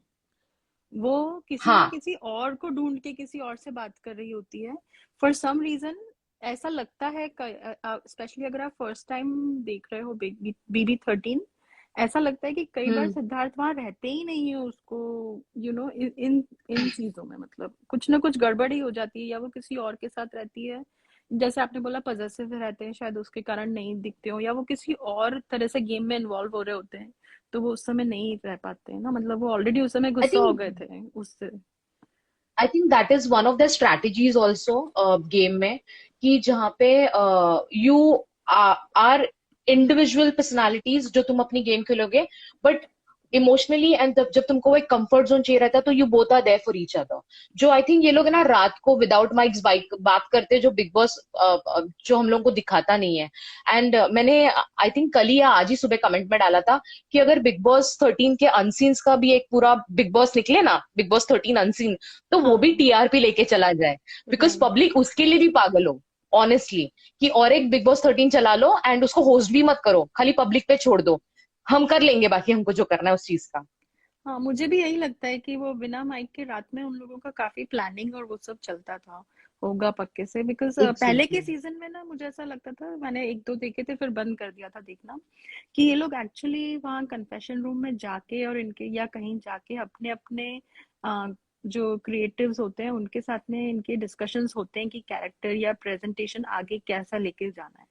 वो किसी ना हाँ किसी और को ढूंढ के किसी और से बात कर रही होती है फॉर सम रीजन। ऐसा लगता है स्पेशली अगर आप फर्स्ट टाइम देख रहे हो BB13, ऐसा लगता है कि कई बार हम्म सिद्धार्थ वहां रहते ही नहीं है उसको, इन इन चीजों में मतलब कुछ ना कुछ गड़बड़ी हो जाती है, या वो किसी और के साथ रहती है। जैसे आपने बोला पजेसिव रहते हैं शायद उसके कारण नहीं दिखते हो, या वो किसी और तरह से गेम में इन्वॉल्व हो रहे होते हैं, तो वो उस समय नहीं रह पाते हैं ना, मतलब वो ऑलरेडी उस समय आई गुस्सा हो थिंक गए थे उससे। आई think that is one of the strategies also game में, कि जहाँ पे यू आर इंडिविजुअल पर्सनालिटीज जो तुम अपनी गेम खेलोगे, बट इमोशनली, एंड जब तुमको वो एक कंफर्ट जोन चाहिए रहता है तो you both are there for each other. जो आई थिंक ये लोग है ना रात को विदाउट माइक्स बात करते हैं, जो बिग बॉस जो हम लोग को दिखाता नहीं है। एंड मैंने आई थिंक कल ही या आज ही सुबह कमेंट में डाला था कि अगर बिग बॉस 13 के अनसीन्स का भी एक पूरा बिग बॉस निकले ना, बिग बॉस 13 अनसीन, तो वो भी हाँ टीआरपी लेके चला जाए, बिकॉज राइट पब्लिक उसके लिए भी पागल हो ऑनेस्टली, कि और एक बिग बॉस 13 चला लो एंड उसको होस्ट भी मत करो, खाली पब्लिक पे छोड़ दो, हम कर लेंगे बाकी हमको जो करना है उस चीज का। हाँ मुझे भी यही लगता है कि वो बिना माइक के रात में उन लोगों का काफी प्लानिंग और वो सब चलता था, होगा पक्के से। बिकॉज पहले के एग्जैक्टली। सीजन में ना मुझे ऐसा लगता था, मैंने एक दो देखे थे फिर बंद कर दिया था देखना, कि ये लोग एक्चुअली वहाँ कन्फेशन रूम में जाके और इनके या कहीं जाके अपने अपने जो क्रिएटिव्स होते हैं उनके साथ में इनके डिस्कशंस होते हैं कि कैरेक्टर या प्रेजेंटेशन आगे कैसा लेके जाना है।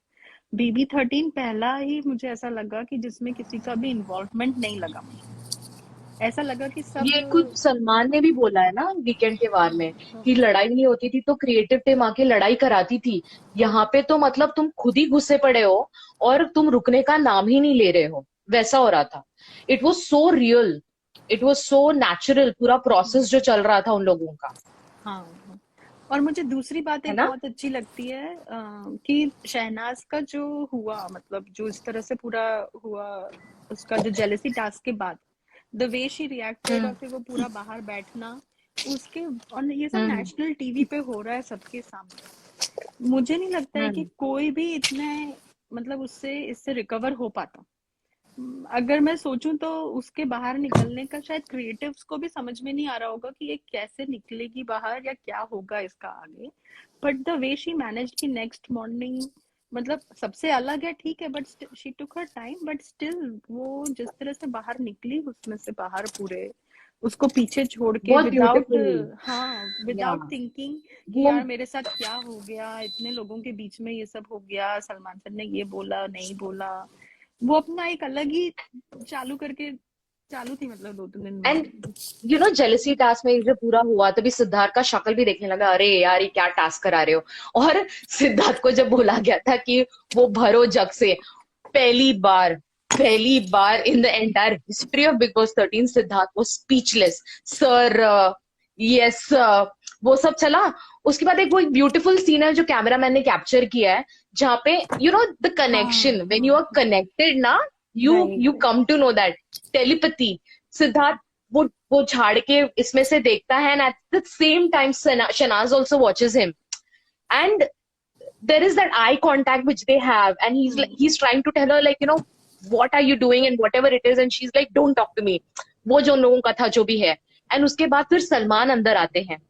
BB13 पहला ही मुझे ऐसा लगा कि जिसमें किसी का भी इन्वॉल्वमेंट नहीं लगा मुझे, ऐसा लगा कि सब ये कुछ सलमान ने भी बोला है ना वीकेंड के वार में, कि लड़ाई नहीं होती थी तो क्रिएटिव टीम आके लड़ाई कराती थी, यहाँ पे तो मतलब तुम खुद ही गुस्से पड़े हो और तुम रुकने का नाम ही नहीं ले रहे हो, वैसा हो रहा था। It was so real, it was so natural, पूरा प्रोसेस जो चल रहा था उन लोगों का, हाँ। और मुझे दूसरी बात है एक ना। बहुत अच्छी लगती है कि शहनाज का जो हुआ, मतलब जो इस तरह से पूरा हुआ उसका जो जेलेसी टास्क के बाद द वे शी रिएक्टेड, और हम्म। फिर वो पूरा बाहर बैठना उसके, और ये सब हम्म। नेशनल टीवी पे हो रहा है सबके सामने। मुझे नहीं लगता है कि हम्म। कोई भी इतने मतलब उससे इससे रिकवर हो पाता। अगर मैं सोचूं तो उसके बाहर निकलने का शायद क्रिएटिव्स को भी समझ में नहीं आ रहा होगा कि ये कैसे निकलेगी बाहर या क्या होगा इसका आगे। But the way she manage की नेक्स्ट मॉर्निंग, मतलब सबसे अलग है ठीक है, but she took her time, but still वो जिस तरह से बाहर निकली उसमें से बाहर पूरे उसको पीछे छोड़ के बहुत विदाउट, ब्यूटीफुली। हाँ या विदाउट थिंकिंग कि वो यार मेरे साथ क्या हो गया, इतने लोगों के बीच में ये सब हो गया, सलमान सर ने ये बोला नहीं बोला, वो अपना एक अलग ही चालू करके चालू थी, मतलब 2-3 दिन एंड में। यू नो जेलसी टास्क में जब पूरा हुआ तभी सिद्धार्थ का शक्ल भी देखने लगा, अरे यार ये क्या टास्क करा रहे हो। और सिद्धार्थ को जब बोला गया था कि वो भरो जग से, पहली बार, पहली बार in the entire history of Bigg boss 13 Siddharth वो स्पीचलेस, सर यस वो सब चला। उसके बाद एक वो एक ब्यूटीफुल सीन है जो कैमरामैन ने कैप्चर किया है, जहाँ पे यू नो द हाँ कनेक्शन व्हेन हाँ यू आर कनेक्टेड ना, you right. Come to know that telepathy. Siddharth वो झाड़ के इसमें से देखता है, and at the same time Shehnaaz also watches him, and there is that eye contact which they have, and he's trying to tell her like, you know, what are you doing and whatever it is, and she's like don't talk to me, वो जो लोगों का था जो भी है। And उसके बाद फिर सलमान अंदर आते हैं,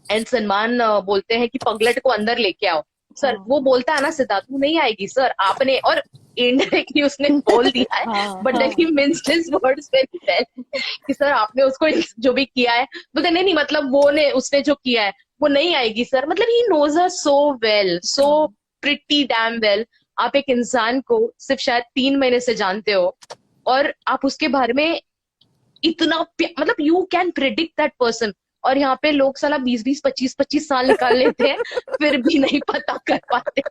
एंड सलमान बोलते हैं कि पगलट को अंदर लेके आओ। सर हाँ वो बोलता है ना सिद्धार्थ वो नहीं आएगी सर आपने, और इनडायरेक्टली उसने बोल दिया है, हाँ बट देन हाँ he minced his words very well कि सर आपने उसको जो भी किया है, बोलते नहीं नहीं मतलब वो ने उसने जो किया है वो नहीं आएगी सर, मतलब he knows her so well, सो हाँ प्रिटी डैम वेल। आप एक इंसान को सिर्फ शायद 3 महीने से जानते हो और आप उसके बारे में इतना मतलब you can predict that person, और यहाँ पे लोग साला 20-20 25-25 साल निकाल लेते हैं फिर भी नहीं पता कर पाते।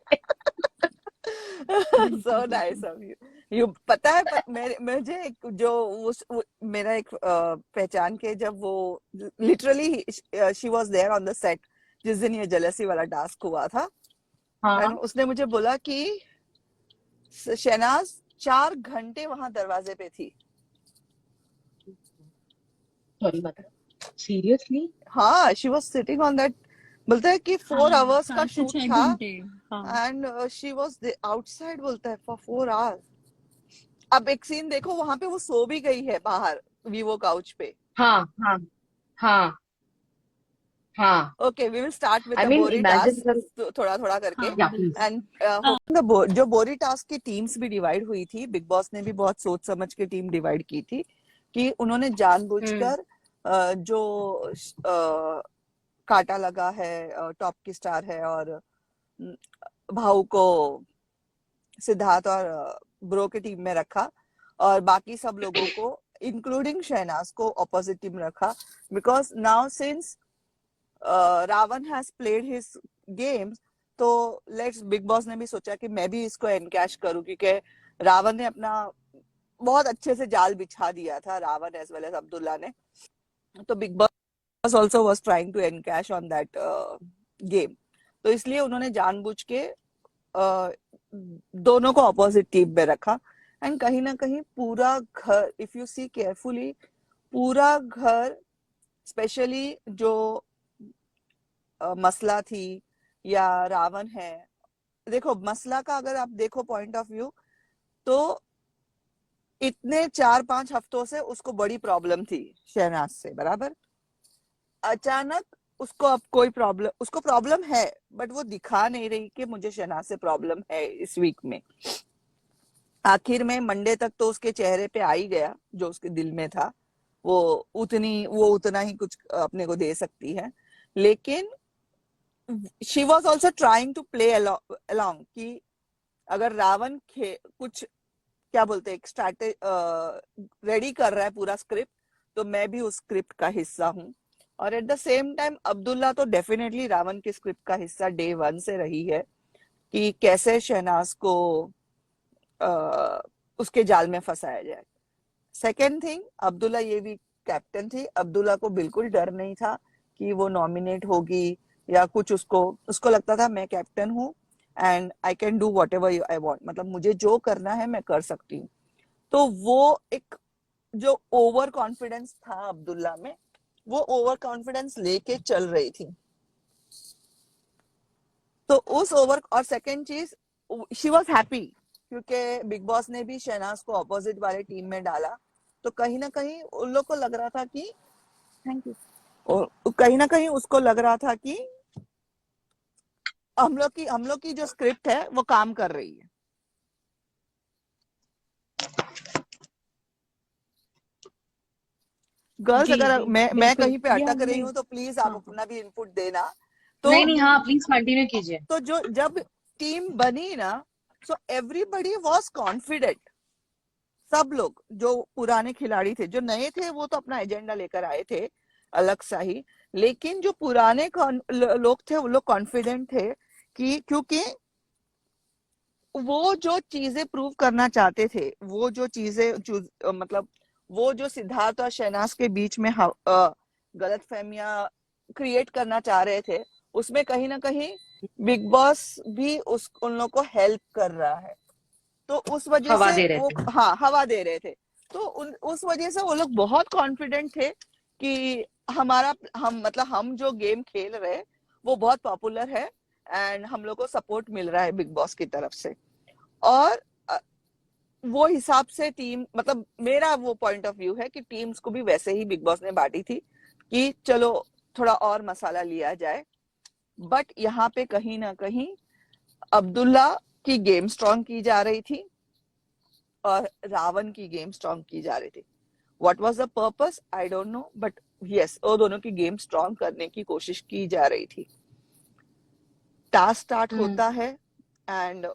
सो बिल्कुल नाइस बिल्कुल। Of you. यू पता है मुझे एक जो मेरा एक पहचान के, जब वो literally she was there on the set जिस दिन ये जेलसी वाला टास्क हुआ था, एंड हाँ। उसने मुझे बोला कि शहनाज 4 घंटे वहां दरवाजे पे थी। सॉरी मतलब सीरियसली। हाँ, she was sitting on that. बोलता है कि 4 आवर्स का 4 से शूट 6 था, घंटे हाँ। एंड शी वाज आउटसाइड, बोलता है फॉर 4 आवर्स। अब एक सीन देखो, वहां पे वो सो भी गई है बाहर वीवो काउच पे। हाँ हाँ हाँ हाँ। Okay, we will start with I the mean बोरी इमेजिन कर। टास्क थोड़ा थोड़ा करके। हाँ या प्लीज। बिल्कुल। एंड हाँ जो बोरी टास्क की टीम्स भी डिवाइड हुई थी, बिग बॉस ने भी बहुत सोच समझ के टीम डिवाइड की थी, कि उन्होंने हम्म। जानबूझकर जो काटा लगा है, टॉप की स्टार है, और भाऊ को सिद्धार्थ और ब्रो के टीम में रखा, और बाकी सब लोगों को इंक्लूडिंग शहनाज को ऑपोजिट टीम रखा। Because now since Ravan has played his games, तो लेट्स बिग बॉस ने भी सोचा कि मैं भी इसको एनकैश करूं, क्योंकि रावण ने अपना बहुत अच्छे से जाल बिछा दिया था Ravan as well as Abdullah ने। तो Bigg Boss also was trying to encash on that game. तो इसलिए उन्होंने जानबूझ के दोनों को अपोजिट टीम में रखा। एंड कहीं ना कहीं पूरा घर, इफ यू सी केयरफुली, पूरा घर, स्पेशली जो मसला थी या रावण है, देखो मसला का अगर आप देखो पॉइंट ऑफ व्यू, तो इतने 4-5 हफ्तों से उसको बड़ी प्रॉब्लम थी शहनाज से, बराबर। अचानक उसको अब कोई प्रॉब्लम, उसको प्रॉब्लम है बट वो दिखा नहीं रही कि मुझे शहनाज से प्रॉब्लम है इस वीक में। आखिर में मंडे तक तो उसके चेहरे पे आ ही गया जो उसके दिल में था, वो उतना ही कुछ अपने को दे सकती है। लेकिन she was also trying to play along कि अगर रावण कुछ क्या बोलते हैं स्ट्रैटेजी रेडी कर रहा है पूरा स्क्रिप्ट, तो मैं भी उस स्क्रिप्ट का हिस्सा हूँ। और eight the same time Abdullah तो डेफिनेटली रावण के स्क्रिप्ट का हिस्सा डे 1 से रही है कि कैसे शहनाज को उसके जाल में फंसाया जाए। सेकेंड थिंग, अब्दुल्ला ये भी कैप्टन थी, अब्दुल्ला को बिल्कुल डर नहीं था कि वो नॉमिनेट होगी या कुछ, उसको लगता था मैं कैप्टन हूँ and I can do what ever I want, मतलब मुझे जो करना है मैं कर सकती हूँ। तो वो एक जो ओवर कॉन्फिडेंस था अब्दुल्ला में, वो ओवर कॉन्फिडेंस लेके चल रही थी। तो उस ओवर, और सेकेंड चीज, शी वॉज हैप्पी क्योंकि बिग बॉस ने भी शहनाज को अपोजिट वाले टीम में डाला। तो कहीं ना कहीं उन लोग को लग रहा था कि, थैंक यू, और कहीं ना कहीं उसको लग रहा था कि हम लोग की जो स्क्रिप्ट है वो काम कर रही है। गर्ल्स, जी अगर जी मैं बिल्कुल, कहीं पे ये अटक रही हमने, हूँ तो प्लीज आप हाँ अपना भी इनपुट देना। तो नहीं नहीं, हाँ प्लीज कंटिन्यू कीजिए। तो जब टीम बनी ना, सो एवरीबडी वाज कॉन्फिडेंट। सब लोग जो पुराने खिलाड़ी थे, जो नए थे वो तो अपना एजेंडा लेकर आए थे अलग सा ही, लेकिन जो पुराने लोग थे वो लोग कॉन्फिडेंट थे कि क्योंकि वो जो चीजें प्रूव करना चाहते थे, वो जो चीजें मतलब वो जो सिद्धार्थ और शहनाज के बीच में गलत फहमियां क्रिएट करना चाह रहे थे, उसमें कहीं ना कहीं बिग बॉस भी उन लोगों को हेल्प कर रहा है। तो उस वजह हवा से दे रहे वो, थे। हाँ, हवा दे रहे थे। तो उस वजह से वो लोग बहुत कॉन्फिडेंट थे कि हम जो गेम खेल रहे हैं वो बहुत पॉपुलर है एंड हम लोग को सपोर्ट मिल रहा है बिग बॉस की तरफ से। और वो हिसाब से टीम, मतलब मेरा वो पॉइंट ऑफ व्यू है कि टीम्स को भी वैसे ही बिग बॉस ने बांटी थी कि चलो थोड़ा और मसाला लिया जाए। बट यहाँ पे कहीं ना कहीं अब्दुल्ला की गेम स्ट्रॉन्ग की जा रही थी और रावण की गेम स्ट्रॉन्ग की जा रही थी। What was the purpose I don't no, but yes, वो दोनों की गेम स्ट्रॉन्ग करने की कोशिश की जा रही थी। टास्क स्टार्ट होता है एंड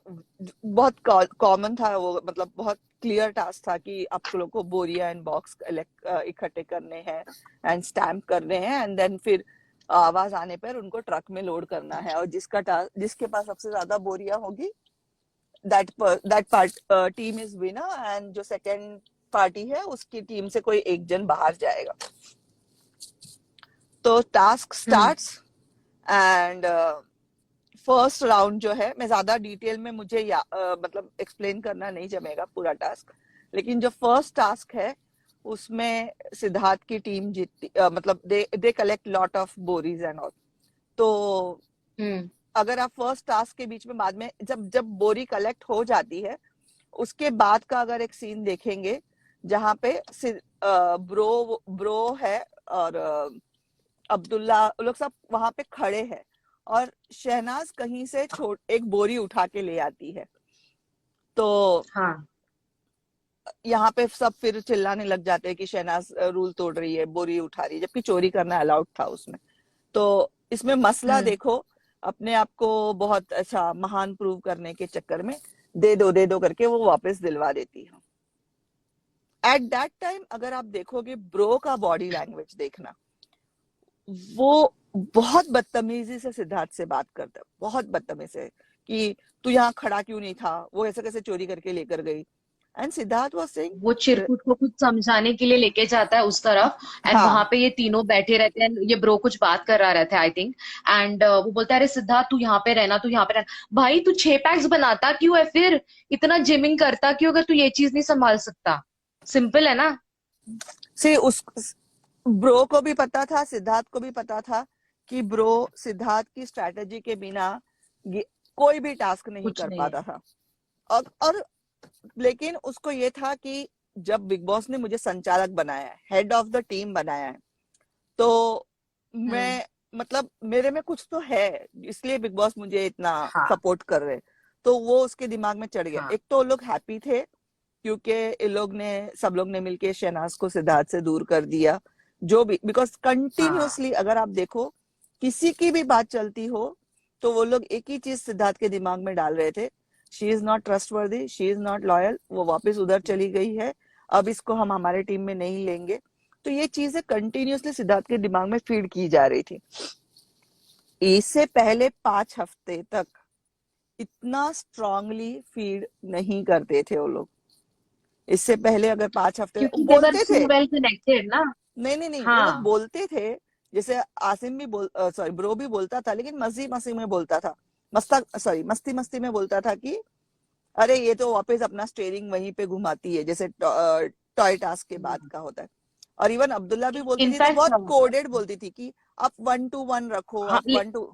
बहुत कॉमन था वो, मतलब बहुत क्लियर टास्क था कि आप लोग को बोरिया एंड बॉक्स इकट्ठे करने हैं एंड स्टैम्प करने हैं एंड देन फिर आवाज आने पर उनको ट्रक में लोड करना है, और जिसके पास सबसे ज्यादा बोरिया होगी that part team is winner, and जो सेकंड पार्टी है उसकी टीम से कोई एक जन बाहर जाएगा। तो task starts and first round जो है, मैं ज्यादा डिटेल में मुझे मतलब एक्सप्लेन करना नहीं जमेगा पूरा टास्क, लेकिन जो फर्स्ट टास्क है उसमें सिद्धार्थ की टीम जीतती, मतलब दे कलेक्ट लॉट ऑफ बोरीज एंड ऑल। तो अगर आप फर्स्ट टास्क के बीच में बाद में जब बोरी कलेक्ट हो जाती है, उसके बाद का अगर एक सीन देखेंगे जहां पे ब्रो है और अब्दुल्ला लोग सब वहां पे खड़े हैं और शहनाज कहीं से एक बोरी उठा के ले आती है। तो हाँ यहाँ पे सब फिर चिल्लाने लग जाते हैं कि शहनाज रूल तोड़ रही है, बोरी उठा रही है, जबकि चोरी करना अलाउड था उसमें। तो इसमें मसला देखो, अपने आप को बहुत अच्छा महान प्रूव करने के चक्कर में दे दो करके वो वापस दिलवा देती है। एट दैट टाइम अगर आप देखोगे ब्रो का बॉडी लैंग्वेज देखना, वो बहुत बदतमीजी से सिद्धार्थ से बात करता है, बहुत बदतमीजी से, कि तू यहाँ खड़ा क्यों नहीं था, वो ऐसे कैसे चोरी करके लेकर गई। and Siddharth was saying वो चिरकुट को कुछ समझाने के लिए लेके जाता है उस तरफ, एंड वहां हाँ पे ये तीनों बैठे रहते हैं, ये ब्रो कुछ बात कर रहा रहता है आई थिंक, एंड वो बोलता है अरे सिद्धार्थ तू यहाँ पे रहना, तू यहाँ पे रहना। भाई तू 6 पैक्स बनाता क्यों है फिर, इतना जिमिंग करता क्यों अगर तू ये चीज नहीं संभाल सकता? सिंपल है ना। see उस ब्रो को भी पता था, सिद्धार्थ को भी पता था कि ब्रो सिद्धार्थ की स्ट्रैटेजी के बिना कोई भी टास्क नहीं कुछ कर नहीं पाता है। था। और लेकिन उसको ये था कि जब बिग बॉस ने मुझे संचालक बनाया है, हेड ऑफ द टीम बनाया है, तो मैं मतलब मेरे में कुछ तो है, इसलिए बिग बॉस मुझे इतना हाँ सपोर्ट कर रहे। तो वो उसके दिमाग में चढ़ गया। हाँ एक तो वो लोग हैप्पी थे क्योंकि सब लोग ने मिलके शहनाज को सिद्धार्थ से दूर कर दिया, जो भी, बिकॉज हाँ कंटिन्यूअसली अगर आप देखो किसी की भी बात चलती हो तो वो लोग एक ही चीज सिद्धार्थ के दिमाग में डाल रहे थे, she is not trustworthy, she is not loyal, वो वापस उधर चली गई है, अब इसको हम हमारे टीम में नहीं लेंगे। तो ये चीजें कंटिन्यूअसली सिद्धार्थ के दिमाग में फीड की जा रही थी। इससे पहले 5 हफ्ते तक इतना स्ट्रांगली फीड नहीं करते थे वो लोग। इससे पहले अगर 5 हफ्ते क्योंकि दे वर बोलते थे, सो वेल कनेक्टेड ना। नहीं वो लोग हाँ बोलते थे, जैसे आसिम भी सॉरी ब्रो भी बोलता था, लेकिन मस्ती मस्ती में बोलता था, मस्ती मस्ती में बोलता था कि अरे ये तो वापस अपना स्टेयरिंग वहीं पे घुमाती है, जैसे टॉय टास्क के बाद का होता है। और इवन अब्दुल्ला भी बोलती थी तो इनफैक्ट बहुत कोडेड बोलती थी कि आप 1 to 1 रखो, हाँ आप 1 to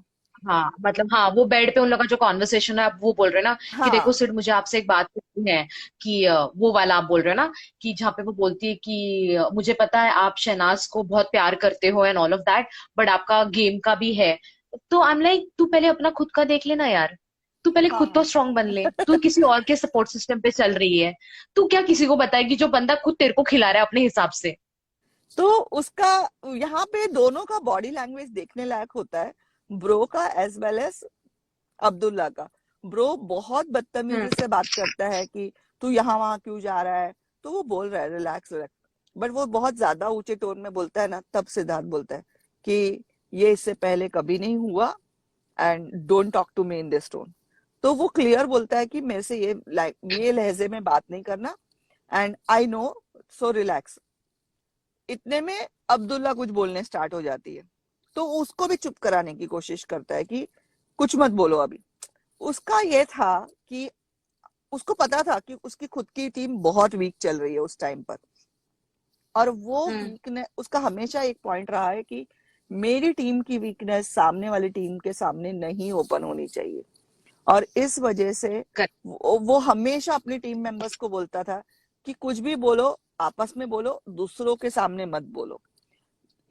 हाँ मतलब हाँ वो बेड पे उन लोग का जो कॉन्वर्सेशन है, आप वो बोल रहे हैं ना कि देखो हाँ सिड मुझे आपसे एक बात करनी है, कि वो वाला आप बोल रहे हैं ना, कि जहाँ पे वो बोलती है कि मुझे पता है आप शहनाज को बहुत प्यार करते हो and all of that, but आपका गेम का भी है। तो आई एम लाइक तू पहले अपना खुद का देख लेना यार, तू पहले खुद तो हाँ स्ट्रांग बन ले, तू किसी और के सपोर्ट सिस्टम पे चल रही है, तू क्या किसी को बताएगी जो बंदा खुद तेरे को खिला रहा है अपने हिसाब से। तो उसका यहाँ पे दोनों का बॉडी लैंग्वेज देखने लायक होता है, ब्रो का एज वेल एज अब्दुल्ला का। ब्रो बहुत हम्म बदतमीजी से बात करता है कि तू यहाँ वहां क्यों जा रहा है, तो वो बोल रहा है रिलैक्स रिलैक्स, बट वो बहुत ज्यादा ऊंचे टोन में बोलता है ना, तब सिद्धार्थ बोलता है कि ये इससे पहले कभी नहीं हुआ and don't talk to me in this tone. तो वो क्लियर बोलता है कि मेरे से ये लहजे में बात नहीं करना, and I know, so relax. इतने में अब्दुल्ला कुछ बोलने स्टार्ट हो जाती है, तो उसको भी चुप कराने की कोशिश करता है कि कुछ मत बोलो अभी। उसका ये था कि उसको पता था कि उसकी खुद की टीम बहुत वीक चल रही है उस टाइम पर, और वो हम्म वीकनेस उसका हमेशा एक पॉइंट रहा है कि मेरी टीम की वीकनेस सामने वाली टीम के सामने नहीं ओपन होनी चाहिए। और इस वजह से वो हमेशा अपनी टीम मेंबर्स को बोलता था कि कुछ भी बोलो आपस में बोलो, दूसरों के सामने मत बोलो।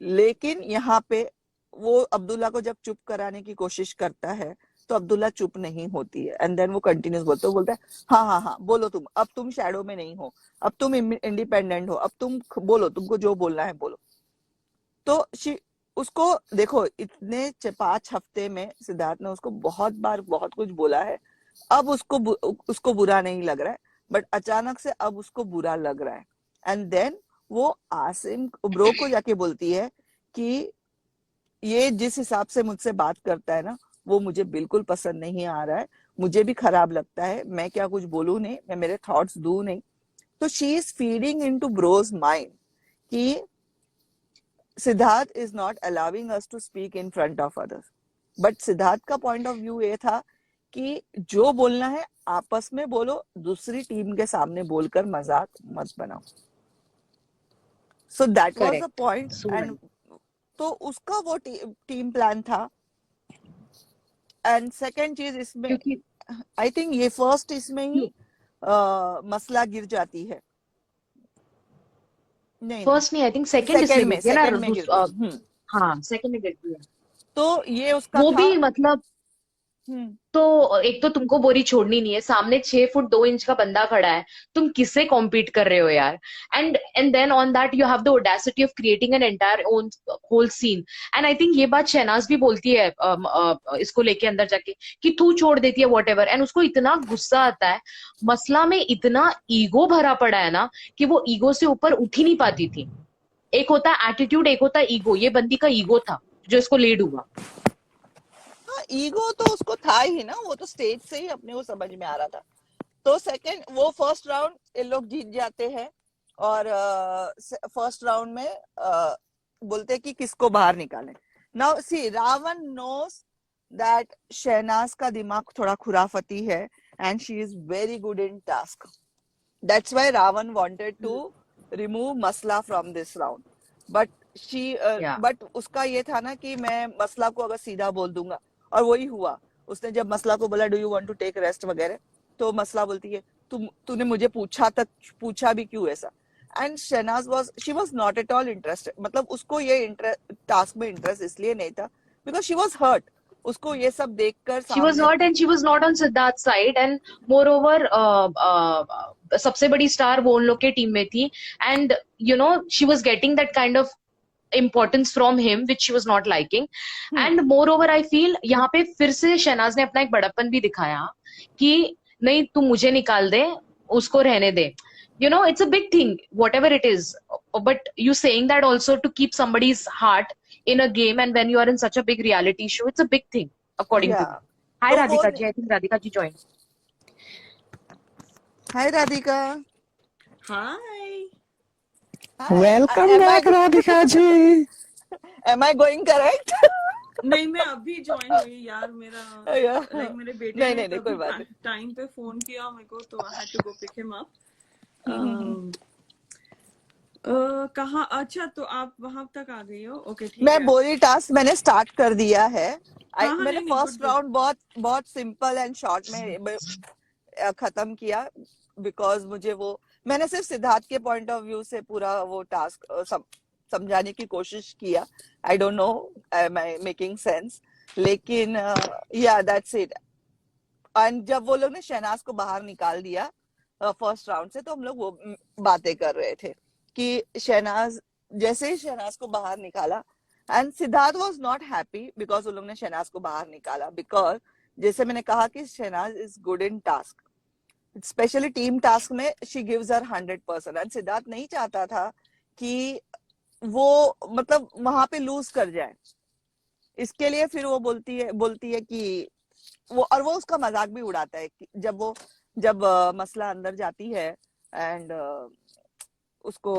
लेकिन यहाँ पे वो अब्दुल्ला को जब चुप कराने की कोशिश करता है तो अब्दुल्ला चुप नहीं होती है, एंड देन वो कंटिन्यूस बोलता है हाँ बोलो तुम, अब तुम शैडो में नहीं हो, अब तुम इंडिपेंडेंट हो, अब तुम बोलो, तुमको जो बोलना है बोलो। तो उसको देखो, इतने 5 हफ्ते में सिद्धार्थ ने उसको बहुत बार बहुत कुछ बोला है, अब उसको बुरा नहीं लग रहा है, बट अचानक से अब उसको बुरा लग रहा है। एंड देन वो आसिम ब्रो को जाके बोलती है कि ये जिस हिसाब से मुझसे बात करता है ना, वो मुझे बिल्कुल पसंद नहीं आ रहा है, मुझे भी खराब लगता है, मैं क्या कुछ बोलूं नहीं, मैं मेरे थॉट्स दूं नहीं। तो she is feeding into bro's mind कि Siddharth is not allowing us to speak in front of others. But Siddharth का पॉइंट ऑफ व्यू ये था कि जो बोलना है आपस में बोलो, दूसरी टीम के सामने बोलकर मजाक मत बनाओ। So that was the correct point. So and तो उसका वो टीम प्लान था। एंड सेकेंड चीज इसमें, क्योंकि आई थिंक ये फर्स्ट इसमें ही मसला गिर जाती है। नहीं फर्स्ट नहीं, आई थिंक सेकंड इसमें गिरती है ना, सेकंड में गिरती है। हाँ सेकंड में गिरती है। तो ये उसका वो था। भी मतलब, हम्म तो एक तो तुमको बोरी छोड़नी नहीं है, सामने 6 फुट 2 इंच का बंदा खड़ा है, तुम किससे कॉम्पीट कर रहे हो यार? And then on that you have the audacity of creating an entire own whole scene. And I think ये बात शहनाज भी बोलती है इसको लेके अंदर जाके, कि तू छोड़ देती है वॉट एवर, एंड उसको इतना गुस्सा आता है। मसला में इतना ईगो भरा पड़ा है ना कि वो ईगो से ऊपर उठ ही नहीं पाती थी। एक होता है एटीट्यूड, एक होता है ईगो, ये बंदी का ईगो था जो इसको लेड हुआ। हाँ, ईगो तो उसको था ही ना, वो तो स्टेज से ही अपने को समझ में आ रहा था तो सेकंड वो फर्स्ट राउंड ये लोग जीत जाते हैं और फर्स्ट राउंड में बोलते कि किसको बाहर निकालें. Now see Ravan knows that Shehnaaz का दिमाग थोड़ा खुराफती है and she is very good in task. That's why Ravan wanted to remove Masla from this round. But Yeah. but उसका ये था ना कि मैं मसला को अगर सीधा बोल दूंगा, और वही हुआ. उसने जब मसला को बोला do you want to take rest वगैरह, तो मसला बोलती है तूने मुझे पूछा भी क्यों ऐसा. And Shehnaaz she was not at all interested. मतलब उसको ये टास्क में इंटरेस्ट इसलिए नहीं था बिकॉज शी वाज हर्ट. उसको ये सब देखकर She was सामने. hurt and she was not on Siddharth's side, and moreover सबसे बड़ी स्टार वो उन लोग के टीम में थी, and you know she was getting that kind of importance from him which she was not liking. And moreover I feel यहाँ पे फिर से शहनाज ने अपना एक बड़प्पन भी दिखाया कि नहीं तू मुझे निकाल दे, उसको रहने दे. You know, it's a big thing, whatever it is. But you saying that also to keep somebody's heart in a game, and when you are in such a big reality show, it's a big thing, according to me. Hi, तो Radhika ji. I think Radhika ji joined. Hi Radhika. Hi. Welcome Am back I Radhika ji. am I going correct? नहीं मैं अभी join हुई यार. मेरा Yeah. Like मेरे बेटे नहीं, ने नहीं, कोई बात तभी नहीं. टाइम पे फोन किया मेरे को, तो I had to go pick him up. कहाँ? अच्छा तो आप वहां तक आ गई हो. ओके ठीक मैं है. बोली टास्क मैंने स्टार्ट कर दिया है. हाँ हाँ मैंने नहीं नहीं गुड फर्स्ट गुड. राउंड बहुत बहुत सिंपल एंड शॉर्ट में खत्म किया बिकॉज मुझे वो मैंने सिर्फ सिद्धार्थ के पॉइंट ऑफ व्यू से पूरा वो टास्क समझाने की कोशिश किया. I don't know am I making sense, लेकिन या दैट्स इट. एंड जब वो लोग ने शहनाज को बाहर निकाल दिया फर्स्ट राउंड से, तो हम लोग वो बातें कर रहे थे कि शहनाज, जैसे ही शहनाज को बाहर निकाला, and Siddharth was not happy because उन लोग ने शहनाज को बाहर निकाला. बिकॉज जैसे मैंने कहा कि Shehnaaz is good in task, specially team task में she gives her 100%. And Siddharth नहीं चाहता था कि वो मतलब वहां पे लूज कर जाए. इसके लिए फिर वो बोलती है कि वो उसका मजाक भी उड़ाता है कि जब मसला अंदर जाती है एंड उसको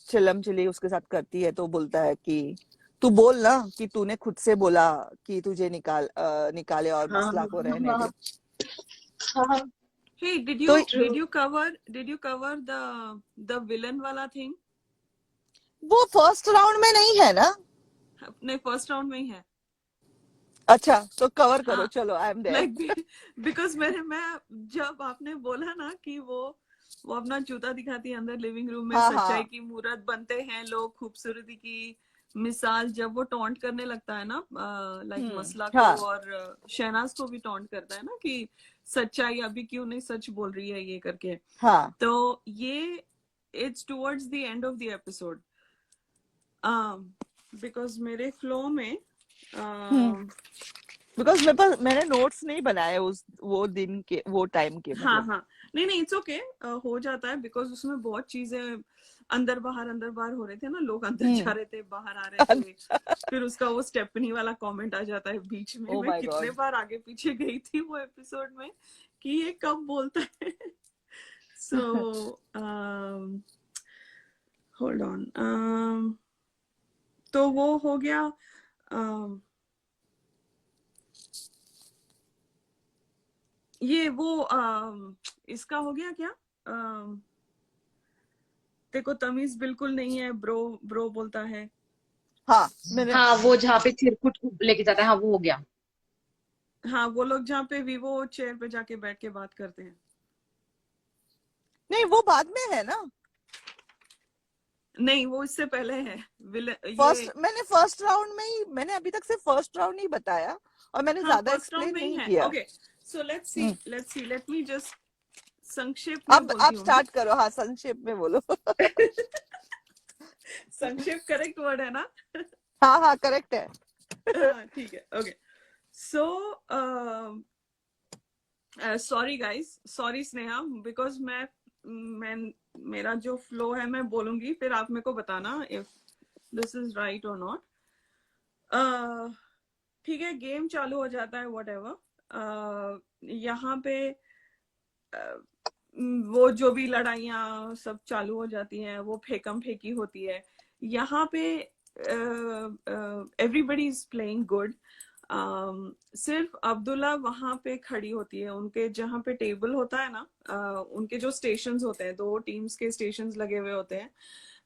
चिल्लम चिल्ली उसके साथ करती है, तो बोलता है कि तू बोल ना कि तूने खुद से बोला कि तुझे निकाले और मसला को रहने दे. Hey, did you cover the villain वाला thing? वो फर्स्ट राउंड में नहीं है ना? नहीं फर्स्ट राउंड में ही है. अच्छा तो कवर करो. हाँ. चलो I am there. Like because मैं जब आपने बोला ना कि वो अपना जूता दिखाती है अंदर लिविंग रूम में, हाँ, सच्चाई हाँ. की मूरत बनते हैं लोग, खूबसूरती की मिसाल, जब वो टॉन्ट करने लगता है ना लाइक मसला को, हाँ. और शहनाज को भी टॉन्ट करता है ना कि सच्चाई अभी क्यों नहीं सच बोल रही है ये करके. हाँ. तो ये it's towards the end of the episode because मेरे फ्लो में बिकॉज मैंने नोट्स नहीं बनाए वो दिन के वो टाइम के. हाँ हाँ नहीं इट्स ओके हो जाता है बिकॉज उसमें बहुत चीजें अंदर बाहर हो रहे थे ना. लोग अंदर जा रहे थे, बाहर आ रहे थे. फिर उसका वो स्टेपनी वाला कमेंट आ जाता है बीच में. Oh मैं my कितने God. बार आगे पीछे गई थी वो एपिसोड में कि ये कब बोलता है. So hold on. तो वो हो गया. ये वो इसका हो गया क्या? देखो तमीज बिल्कुल नहीं है, ब्रो बोलता है. हाँ हाँ वो जहाँ पे चिरकुट लेके जाता है, हाँ वो हो गया. हाँ वो लोग जहाँ पे विवो चेयर पे जाके बैठ के बात करते हैं. नहीं वो बाद में है ना. नहीं वो इससे पहले है. मैंने फर्स्ट राउंड में ही, मैंने अभी तक सिर्फ फर्स्ट राउंड ही बताया और मैंने ज्यादा एक्सप्लेन नहीं किया. Okay so let's see let me just संक्षेप में अब आप स्टार्ट करो. हाँ संक्षेप में बोलो. संक्षेप करेक्ट वर्ड है ना? हाँ करेक्ट है. ठीक है. Okay so sorry guys, sorry Sneha, because मैं मेरा जो फ्लो है मैं बोलूंगी, फिर आप मेरे को बताना इफ दिस इज राइट और नॉट. ठीक है, गेम चालू हो जाता है व्हाटएवर. यहाँ पे वो जो भी लड़ाइयाँ सब चालू हो जाती हैं, वो फेंकम फेंकी होती है। यहाँ पे एवरीबडी इज प्लेइंग गुड। सिर्फ अब्दुल्ला वहां पे खड़ी होती है, उनके जहाँ पे टेबल होता है ना, उनके जो स्टेशंस होते हैं, 2 टीम्स के स्टेशंस लगे हुए होते हैं,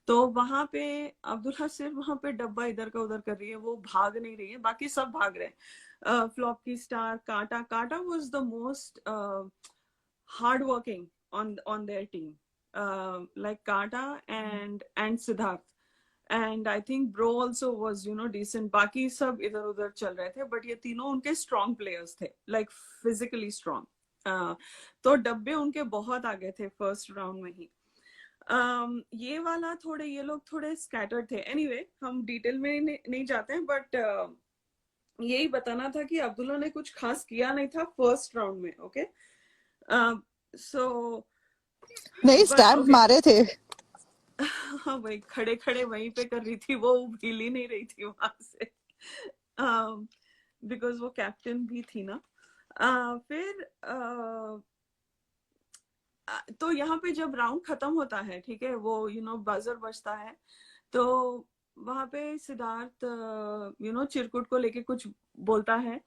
तो वहां पे अब्दुल्ला सिर्फ वहां पे डब्बा इधर का उधर कर रही है, वो भाग नहीं रही है, बाकी सब भाग रहे हैं। फ्लॉप की स्टार काटा, काटा was the most hard working on their team, like Kata and Siddharth, and I think Bro also was decent. बाकी सब इधर उधर चल रहे थे, but ये तीनों उनके strong players थे, like physically strong. तो डब्बे उनके बहुत आगे थे फर्स्ट राउंड में ही। ये वाला थोड़े, ये लोग थोड़े स्कैटर्ड थे। एनीवे, हम डिटेल में नहीं जाते हैं, बट यही बताना था कि अब्दुल्ला ने कुछ खास किया नहीं था फर्स्ट राउंड में। ओके, सो नहीं, स्टैम्प मारे थे। हाँ, वही खड़े खड़े वहीं पे कर रही थी, वो हिल ही नहीं रही थी वहां से, बिकॉज वो कैप्टन भी थी ना। फिर तो यहाँ पे जब राउंड खत्म होता है, ठीक है, वो बजर बजता है, तो वहां पे सिद्धार्थ चिरकुट को लेके कुछ बोलता है।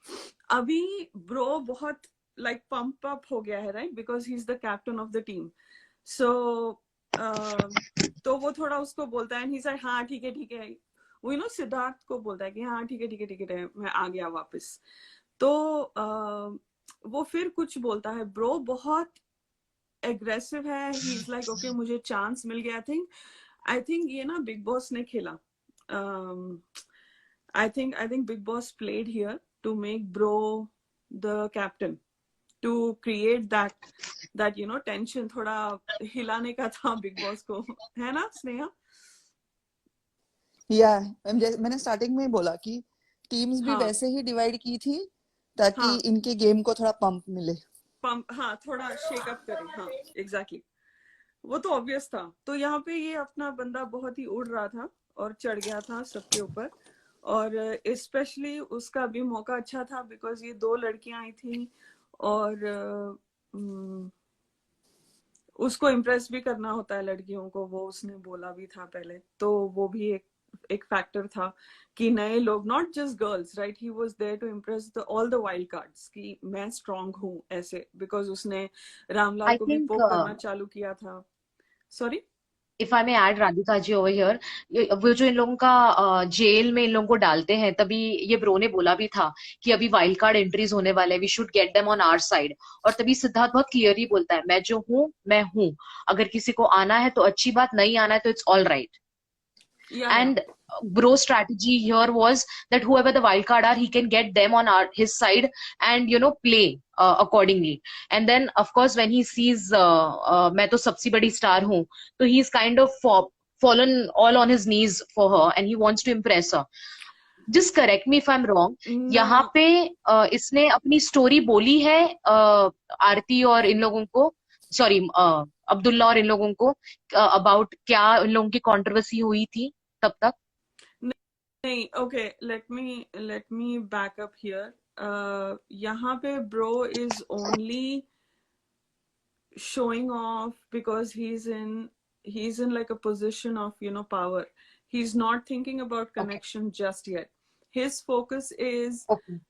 अभी ब्रो बहुत लाइक पंप अप हो गया है, right, because he is the captain of the team. So तो वो थोड़ा उसको बोलता है, ही सेड हाँ ठीक है, वो सिद्धार्थ को बोलता है कि हाँ ठीक है मैं आ गया वापस। तो वो फिर कुछ बोलता है, ब्रो बहुत एग्रेसिव है, ही इज लाइक ओके मुझे चांस मिल गया। आई थिंक ये ना बिग बॉस ने खेला। I think Bigg Boss played here to make bro the captain, to create that tension, थोड़ा हिलाने का था बिग बॉस को, है ना स्नेहा? या मैंने स्टार्टिंग में बोला कि टीम्स भी हाँ वैसे ही डिवाइड की थी ताकि हाँ इनके गेम को थोड़ा पंप मिले। पंप, हाँ, थोड़ा शेकअप करें। हाँ एग्जैक्टली, वो तो ऑब्वियस था। तो यहाँ पे ये अपना बंदा बहुत ही उड़ रहा था और चढ़ गया था सबके ऊपर, और स्पेशली उसका भी मौका अच्छा था बिकॉज ये 2 लड़कियां आई थी, और उसको इम्प्रेस भी करना होता है लड़कियों को, वो उसने बोला भी था पहले, तो वो भी एक फैक्टर था कि नए लोग, not just girls, right, he was there to impress all the wild cards कि मैं स्ट्रांग हूँ ऐसे, बिकॉज उसने रामलाल I को भी think, पोक करना चालू किया था। Sorry, if I may add, Radhika ji over here, वो जो इन लोगों का जेल में इन लोगों को डालते हैं, तभी ये ब्रो ने बोला भी था कि अभी वाइल्ड कार्ड एंट्रीज होने वाले हैं, we should get them on our side. और तभी सिद्धार्थ बहुत क्लियरली बोलता है, मैं जो हूँ मैं हूँ, अगर किसी को आना है तो अच्छी बात, नहीं आना है तो इट्स ऑल राइट। या And bro's strategy here was that whoever the wild card are, he can get them on his side and play accordingly. And then of course when he sees मैं तो सबसे बड़ी star हूँ, तो he's kind of fallen all on his knees for her and he wants to impress her. Just correct me if I'm wrong, यहाँ no, पे इसने अपनी स्टोरी बोली है आरती और इन लोगों को, सॉरी अब्दुल्ला और इन लोगों को, अबाउट क्या इन लोगों की कंट्रोवर्सी हुई थी तब तक? नहीं, okay, let me back up here. यहाँ पे bro is only showing off because he's in like a position of power. He's not thinking about Okay. connection just yet. His focus is Okay.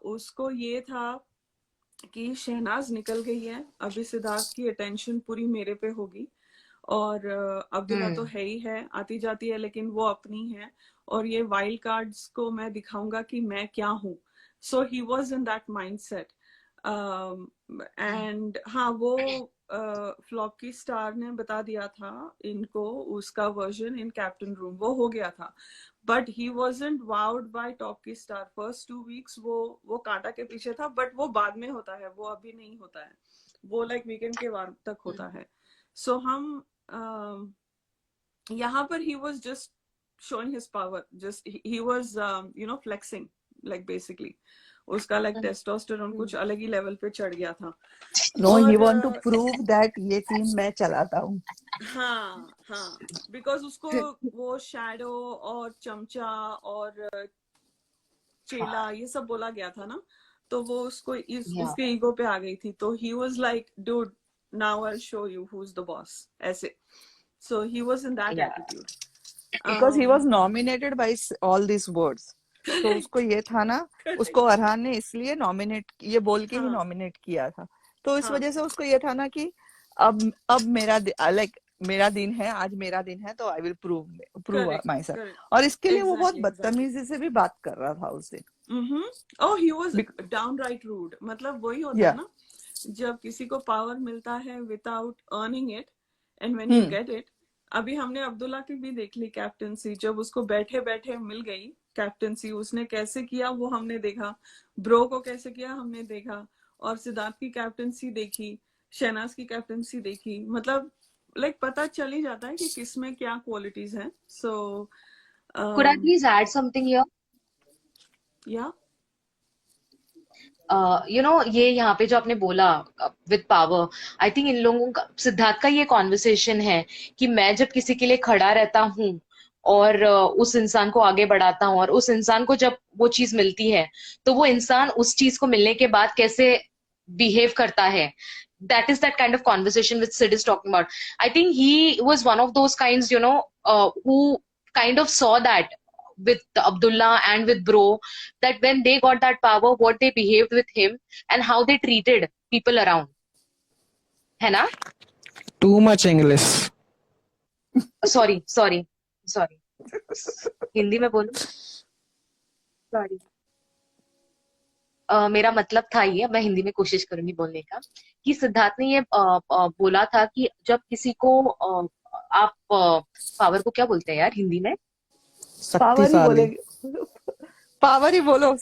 उसको ये था कि शहनाज निकल गई है, अभी सिद्धार्थ की अटेंशन पूरी मेरे पे होगी, और अब्दुल्ला तो है ही है, आती जाती है, लेकिन वो अपनी है, और ये वाइल्ड कार्ड्स को मैं दिखाऊंगा कि मैं क्या हूँ। So he was in that mind set. And हाँ, वो फ्लॉप की स्टार ने बता दिया था इनको उसका वर्जन इन कैप्टन रूम, वो हो गया था, but he wasn't vowed bye top की स्टार। फर्स्ट 2 वीक्स वो कांटा के पीछे था, बट वो बाद में होता है, वो अभी नहीं होता है, वो लाइक वीकेंड के बाद तक होता है। सो हम यहाँ पर he was just showing his power, just he was flexing, like basically उसका like टेस्टोस्टेरोन कुछ अलग ही लेवल पे चढ़ गया था। नो, ही और वांट टू प्रूव दैट ये टीम मैं चलाता हूँ। हाँ हाँ, बिकॉज उसको वो शैडो और चमचा और चेला ये सब बोला गया था ना, तो वो उसको Yeah. उसके ईगो पे आ गई थी, तो he was like dude now I'll show you who's the boss, ऐसे. So he was in that Yeah. attitude. Because he was nominated by all these boards. तो उसको ये था ना, उसको अरहान ने इसलिए नॉमिनेट, ये बोल के ही हाँ. नॉमिनेट किया था. तो इस हाँ. वजह से उसको ये था ना कि अब मेरा लाइक मेरा दिन है, आज मेरा दिन है, तो I will prove Correct, my self. correct. और इसके लिए वो बहुत Exactly, exactly. बदतमीजी से भी बात कर रहा था उस दिन. Oh, he was downright rude. मतलब वही होता है Yeah. ना, जब किसी को पावर मिलता है without earning it, and when you get it. अभी हमने अब्दुल्ला की भी देख ली कैप्टनसी, जब उसको बैठे बैठे मिल गई कैप्टनसी, उसने कैसे किया वो हमने देखा. ब्रो को कैसे किया हमने देखा, और सिद्धार्थ की कैप्टनसी देखी, शहनाज की कैप्टनसी देखी. मतलब लाइक पता चल ही जाता है कि किसमें क्या क्वालिटीज हैं. सो Could I please add something here? या ये यहाँ पे जो आपने बोला with power, I think in लोगों का, सिद्धार्थ का ये कॉन्वर्सेशन है कि मैं जब किसी के लिए खड़ा रहता हूँ और उस इंसान को आगे बढ़ाता हूँ, और उस इंसान को जब वो चीज मिलती है तो वो इंसान उस चीज को मिलने के बाद कैसे बिहेव करता है. That is that kind of conversation which Sid is talking about. I think he was one of those kinds, who kind of saw that with Abdullah and with Bro, that when they got that power, what they behaved with him and how they treated people around. है ना? Too much English. Sorry. Hindi में बोलो. Sorry. मेरा मतलब था ये, मैं हिंदी में कोशिश करूंगी बोलने का, कि सिद्धार्थ ने ये बोला था कि जब किसी को आप पावर को क्या बोलते हैं यार हिंदी में? शक्तिशाली. पावर ही बोलो.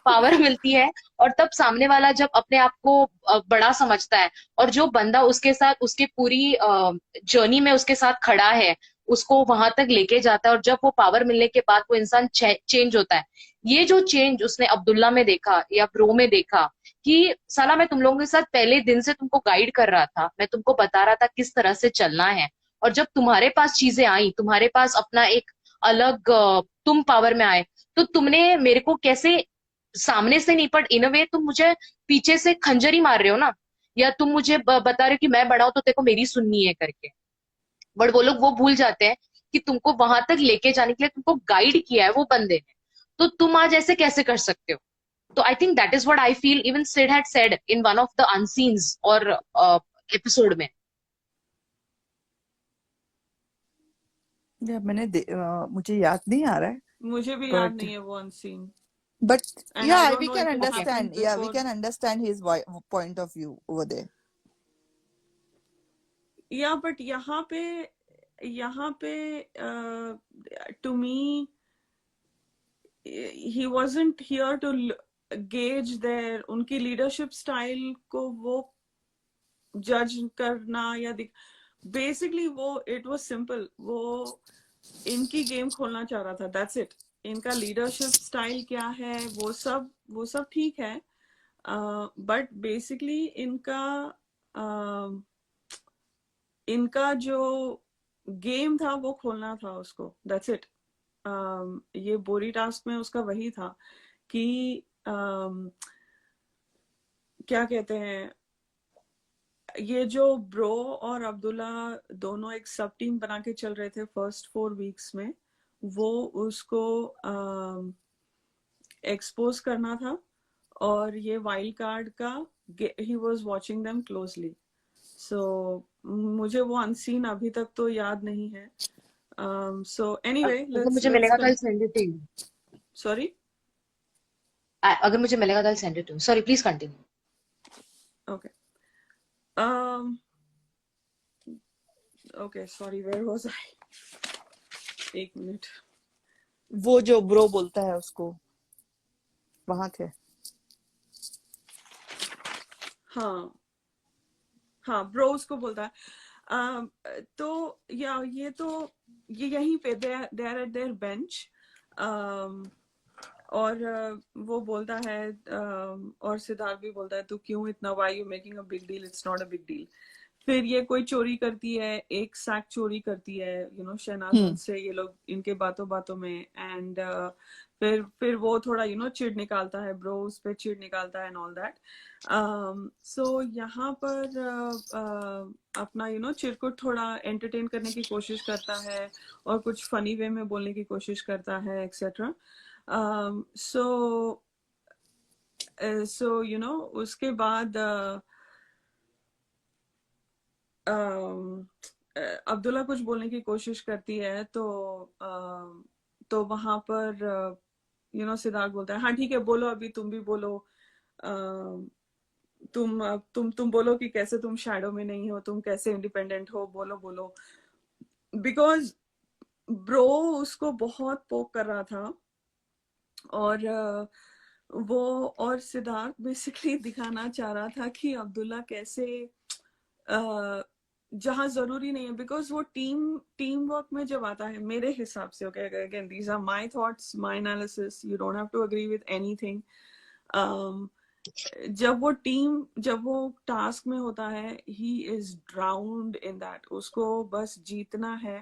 पावर मिलती है, और तब सामने वाला जब अपने आप को बड़ा समझता है, और जो बंदा उसके साथ उसके पूरी जर्नी में उसके साथ खड़ा है उसको वहां तक लेके जाता है, और जब वो पावर मिलने के बाद वो इंसान चेंज होता है. ये जो चेंज उसने अब्दुल्ला में देखा या ब्रो में देखा, कि साला मैं तुम लोगों के साथ पहले दिन से तुमको गाइड कर रहा था, मैं तुमको बता रहा था किस तरह से चलना है, और जब तुम्हारे पास चीजें आई, तुम्हारे पास अपना एक अलग तुम पावर में आए, तो तुमने मेरे को कैसे सामने से नहीं, पर इन अ वे तुम मुझे पीछे से खंजर ही मार रहे हो ना, या तुम मुझे बता रहे हो कि मैं बड़ा हूं तो तेरे को मेरी सुननी है करके. बट वो लोग वो भूल जाते हैं कि तुमको वहां तक लेके जाने के लिए तुमको गाइड किया है वो बंदे ने, तो तुम आज ऐसे कैसे कर सकते हो. तो I think that is what I feel even Sid had said in one of the unseens और एपिसोड में. मुझे याद नहीं आ रहा है. मुझे भी याद नहीं है वो unseen. But And I yeah, don't we know can if it understand. happened Yeah, we before. can understand his point of view over there. Yeah, but यहाँ पे to me he wasn't here to gauge their उनकी leadership style को वो जज करना या basically वो it was simple. वो इनकी गेम खोलना चाह रहा था. That's it. इनका लीडरशिप स्टाइल क्या है वो सब ठीक है, बट बेसिकली इनका जो गेम था वो खोलना था उसको. That's it. ये बोरी टास्क में उसका वही था कि क्या कहते हैं, ये जो ब्रो और अब्दुल्ला दोनों एक सब टीम बना के चल रहे थे फर्स्ट 4 वीक्स में, वो उसको एक्सपोज करना था, और ये वाइल्ड कार्ड का he was watching them closely. So मुझे वो अनसीन अभी तक तो याद नहीं है. सो एनीवे, अगर मुझे मिलेगा तो send it to you. Sorry, अगर मुझे मिलेगा तो send it to. Sorry, please continue. Okay. Okay, sorry, where was I? एक मिनट. वो जो ब्रो बोलता है उसको, वहां थे. हाँ, ब्रो उसको बोलता है. तो ये यहीं पे they are at their bench, और वो बोलता है, और सिद्धार्थ भी बोलता है, तू क्यों इतना, why you making a big deal, it's not a big deal. फिर ये कोई चोरी करती है, एक सैक चोरी करती है, शहनाज से, ये लोग इनके बातों में, एंड फिर वो थोड़ा चिढ़ निकालता है, ब्रो उस पे चिढ़ निकालता है एंड ऑल दैट। सो यहाँ पर अपना चिरकुट थोड़ा एंटरटेन करने की कोशिश करता है और कुछ फनी वे में बोलने की कोशिश करता है एक्सेट्रा। सो उसके बाद अब्दुल्ला कुछ बोलने की कोशिश करती है, तो वहां पर सिद्धार्थ बोलता है, हाँ ठीक है बोलो, अभी तुम भी बोलो, तुम बोलो कि कैसे तुम शैडो में नहीं हो, तुम कैसे इंडिपेंडेंट हो, बोलो बोलो। बिकॉज ब्रो उसको बहुत पोक कर रहा था, और वो और सिद्धार्थ बेसिकली दिखाना चाह रहा था कि अब्दुल्ला कैसे जहां जरूरी नहीं है, बिकॉज वो टीम वर्क में जब आता है, मेरे हिसाब से, okay again these are my thoughts, my analysis, you don't have to agree with anything. जब वो टास्क में होता है, ही इज ड्राउन्ड इन दैट, उसको बस जीतना है,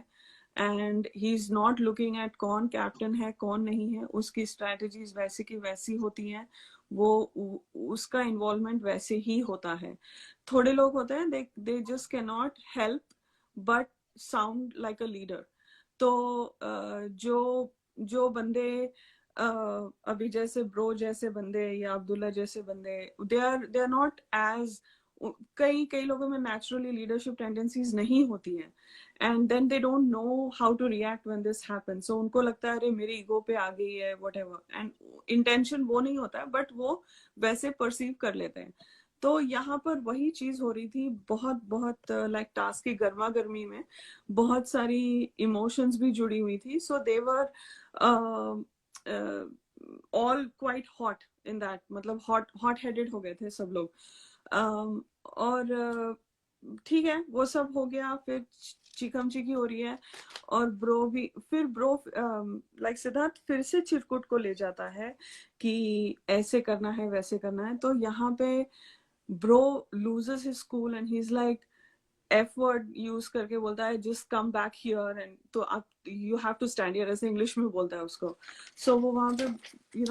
and he is not looking at कौन कैप्टन है कौन नहीं है, उसकी स्ट्रेटजीज वैसी की वैसी होती हैं, वो उसका इन्वॉल्वमेंट वैसे ही होता है। थोड़े लोग होते हैं, they just can not help but sound like a leader. तो जो बंदे अभी जैसे ब्रो जैसे बंदे या अब्दुल्ला जैसे बंदे, दे आर नॉट एज, कई लोगों में नेचुरली लीडरशिप टेंडेंसीज नहीं होती हैं, and then they don't know how to react when this happens. So उनको लगता है अरे मेरे ईगो पे आ गई है, व्हाटएवर, एंड इंटेंशन वो नहीं होता है, बट वो वैसे परसीव कर लेते हैं। तो यहाँ पर वही चीज हो रही थी, बहुत बहुत लाइक टास्क की गर्मा गर्मी में बहुत सारी इमोशंस भी जुड़ी हुई थी। So they were all quite hot in that, मतलब हॉट हेडेड हो गए थे सब लोग। और ठीक है, वो सब हो गया, फिर चिकम चिकी हो रही है, और ब्रो लाइक सिद्धार्थ फिर से चिरकुट को ले जाता है कि ऐसे करना है वैसे करना है। तो यहाँ पे bro loses his cool and he is like, F word use करके बोलता है, just come back here, and तो आप you have to stand here, ऐसे इंग्लिश में बोलता है उसको। सो वो वहां पे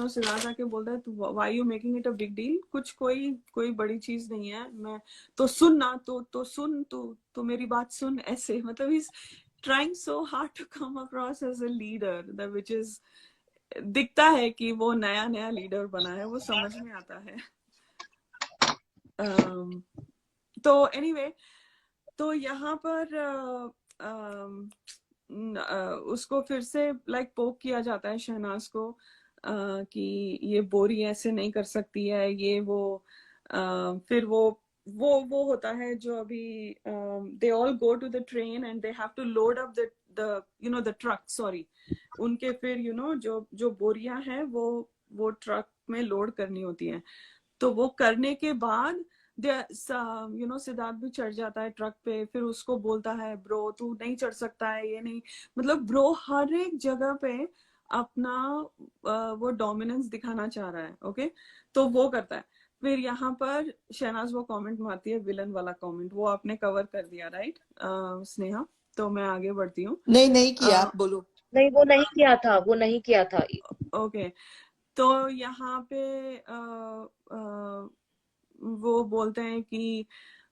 सिद्धार्थ आके बोलता है, तो why you making it a big deal, कुछ कोई बड़ी चीज नहीं है, मैं तो सुन ना, तो सुन, तो मेरी बात सुन, ऐसे, मतलब is trying so hard to come across as a leader, that which is, दिखता है कि वो नया लीडर बना है, वो समझ में आता है। तो एनीवे, तो यहाँ पर उसको फिर से लाइक पोक किया जाता है शहनाज को, कि ये बोरी ऐसे नहीं कर सकती है, ये वो, फिर वो होता है जो अभी they all go to the train and they have to load up the truck, sorry, उनके फिर जो बोरियां हैं वो ट्रक में लोड करनी होती हैं। तो वो करने के बाद सिद्धार्थ भी चढ़ जाता है ट्रक पे, फिर उसको बोलता है, ब्रो तू नहीं चढ़ सकता है, ये नहीं, मतलब ब्रो हर एक जगह पे अपना वो डोमिनेंस दिखाना चाह रहा है। ओके, तो वो करता है। फिर यहाँ पर शहनाज वो कमेंट मारती है, विलन वाला कमेंट, वो आपने कवर कर दिया राइट स्नेहा, तो मैं आगे बढ़ती हूँ। नहीं किया, आप बोलो। नहीं, वो नहीं किया था, वो नहीं किया था। ओके, तो यहाँ पे वो बोलते हैं कि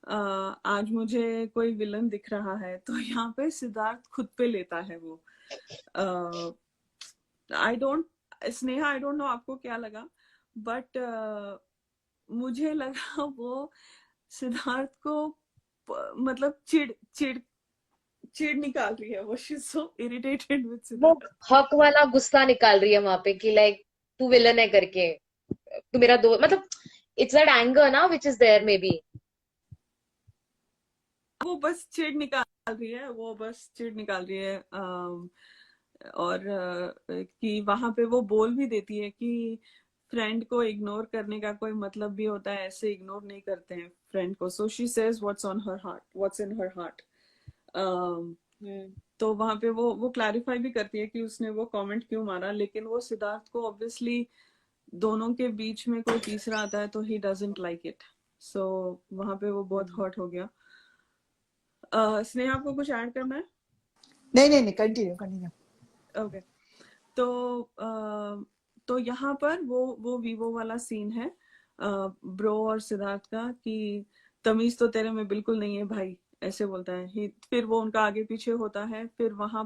आज मुझे कोई विलन दिख रहा है, तो यहाँ पे सिद्धार्थ खुद पे लेता है वो। स्नेहा आई डोंट नो आपको क्या लगा, बट मुझे लगा वो सिद्धार्थ को मतलब चिढ़ निकाल रही है वो, she is so irritated with वो सिद्धार्थ। हक वाला गुस्सा निकाल रही है वहां पे कि लाइक तू विलन है करके, तू मेरा दो, मतलब इट्स दैट एंगर ना which is there maybe. वो बस चिढ़ निकाल रही है, वो बस चिढ़ निकाल रही है। और कि वहां पे वो बोल भी देती है कि फ्रेंड को इग्नोर करने का कोई मतलब भी होता है, ऐसे इग्नोर नहीं करते हैं फ्रेंड को। So she says what's on her heart, what's in her heart. तो वहां पे वो क्लैरिफाई भी करती है कि उसने वो कमेंट क्यों मारा, लेकिन वो सिद्धार्थ को ऑब्वियसली दोनों के बीच में कोई तीसरा आता है तो ही डजंट लाइक इट। सो वहां पे वो बहुत हर्ट हो गया। स्नेहा आपको कुछ ऐड करना है? नहीं, कंटिन्यू। ओके, तो तो यहाँ पर वो वीवो वाला सीन है ब्रो और सिद्धार्थ का कि तमीज तो तेरे में बिल्कुल नहीं है भाई, ऐसे बोलता है फिर वो उनका आगे पीछे होता है। फिर वहां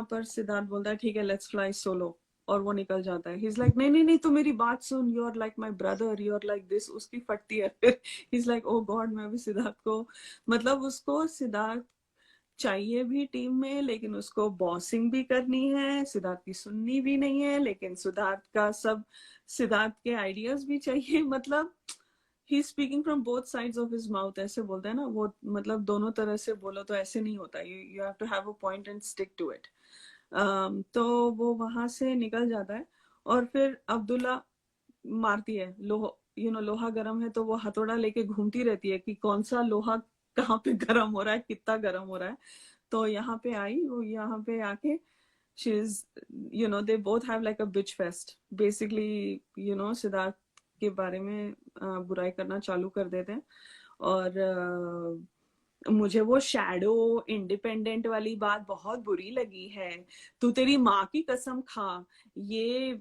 पर सिद्धार्थ बोलता है ठीक है लेट्स फ्लाई सोलो, और वो निकल जाता है। ही इज लाइक नहीं नहीं नहीं, तू मेरी बात सुन, you are like my brother, you are like this. उसकी फटती है फिर। He is like oh God, मैं भी सिद्धार्थ को, मतलब उसको सिद्धार्थ चाहिए भी टीम में, लेकिन उसको बॉसिंग भी करनी है, सिद्धार्थ की सुननी भी नहीं है, लेकिन सिद्धार्थ के आइडियाज भी चाहिए। मतलब he speaking from both sides of his mouth, ऐसे बोलते हैं ना वो, मतलब दोनों तरह से बोलो तो ऐसे नहीं होता, you have to have a point and stick to it. तो वो वहां से निकल जाता है और फिर अब्दुल्ला मारती है लोहा गर्म है तो वो हथौड़ा लेके घूमती रहती है कि कौन सा लोहा कहाँ पे गर्म हो रहा है, कितना गर्म हो रहा है। तो यहाँ पे आई वो, यहाँ पे आके she is, they both have like a bitch fest basically, Siddharth के बारे में बुराई करना चालू कर देते हैं। और मुझे वो शैडो इंडिपेंडेंट वाली बात बहुत बुरी लगी है। तू तेरी माँ की कसम खा, ये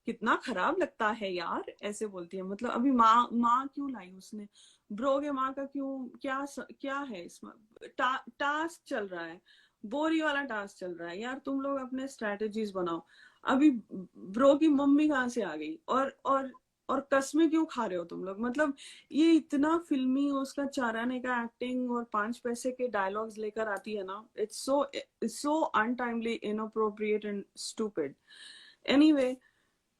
कितना खराब लगता है यार, ऐसे बोलती है। मतलब अभी माँ क्यों लाई उसने, ब्रो के माँ का क्यों, क्या है इसमें, टास्क चल रहा है, बोरी वाला टास्क चल रहा है यार, तुम लोग अपने स्ट्रेटेजीज बनाओ। अभी ब्रो की मम्मी कहाँ से आ गई, और कसमें क्यों खा रहे हो तुम लोग। मतलब ये इतना फिल्मी, उसका चाराने का एक्टिंग और 5 पैसे के डायलॉग्स लेकर आती है ना, it's so untimely, inappropriate and stupid. Anyway,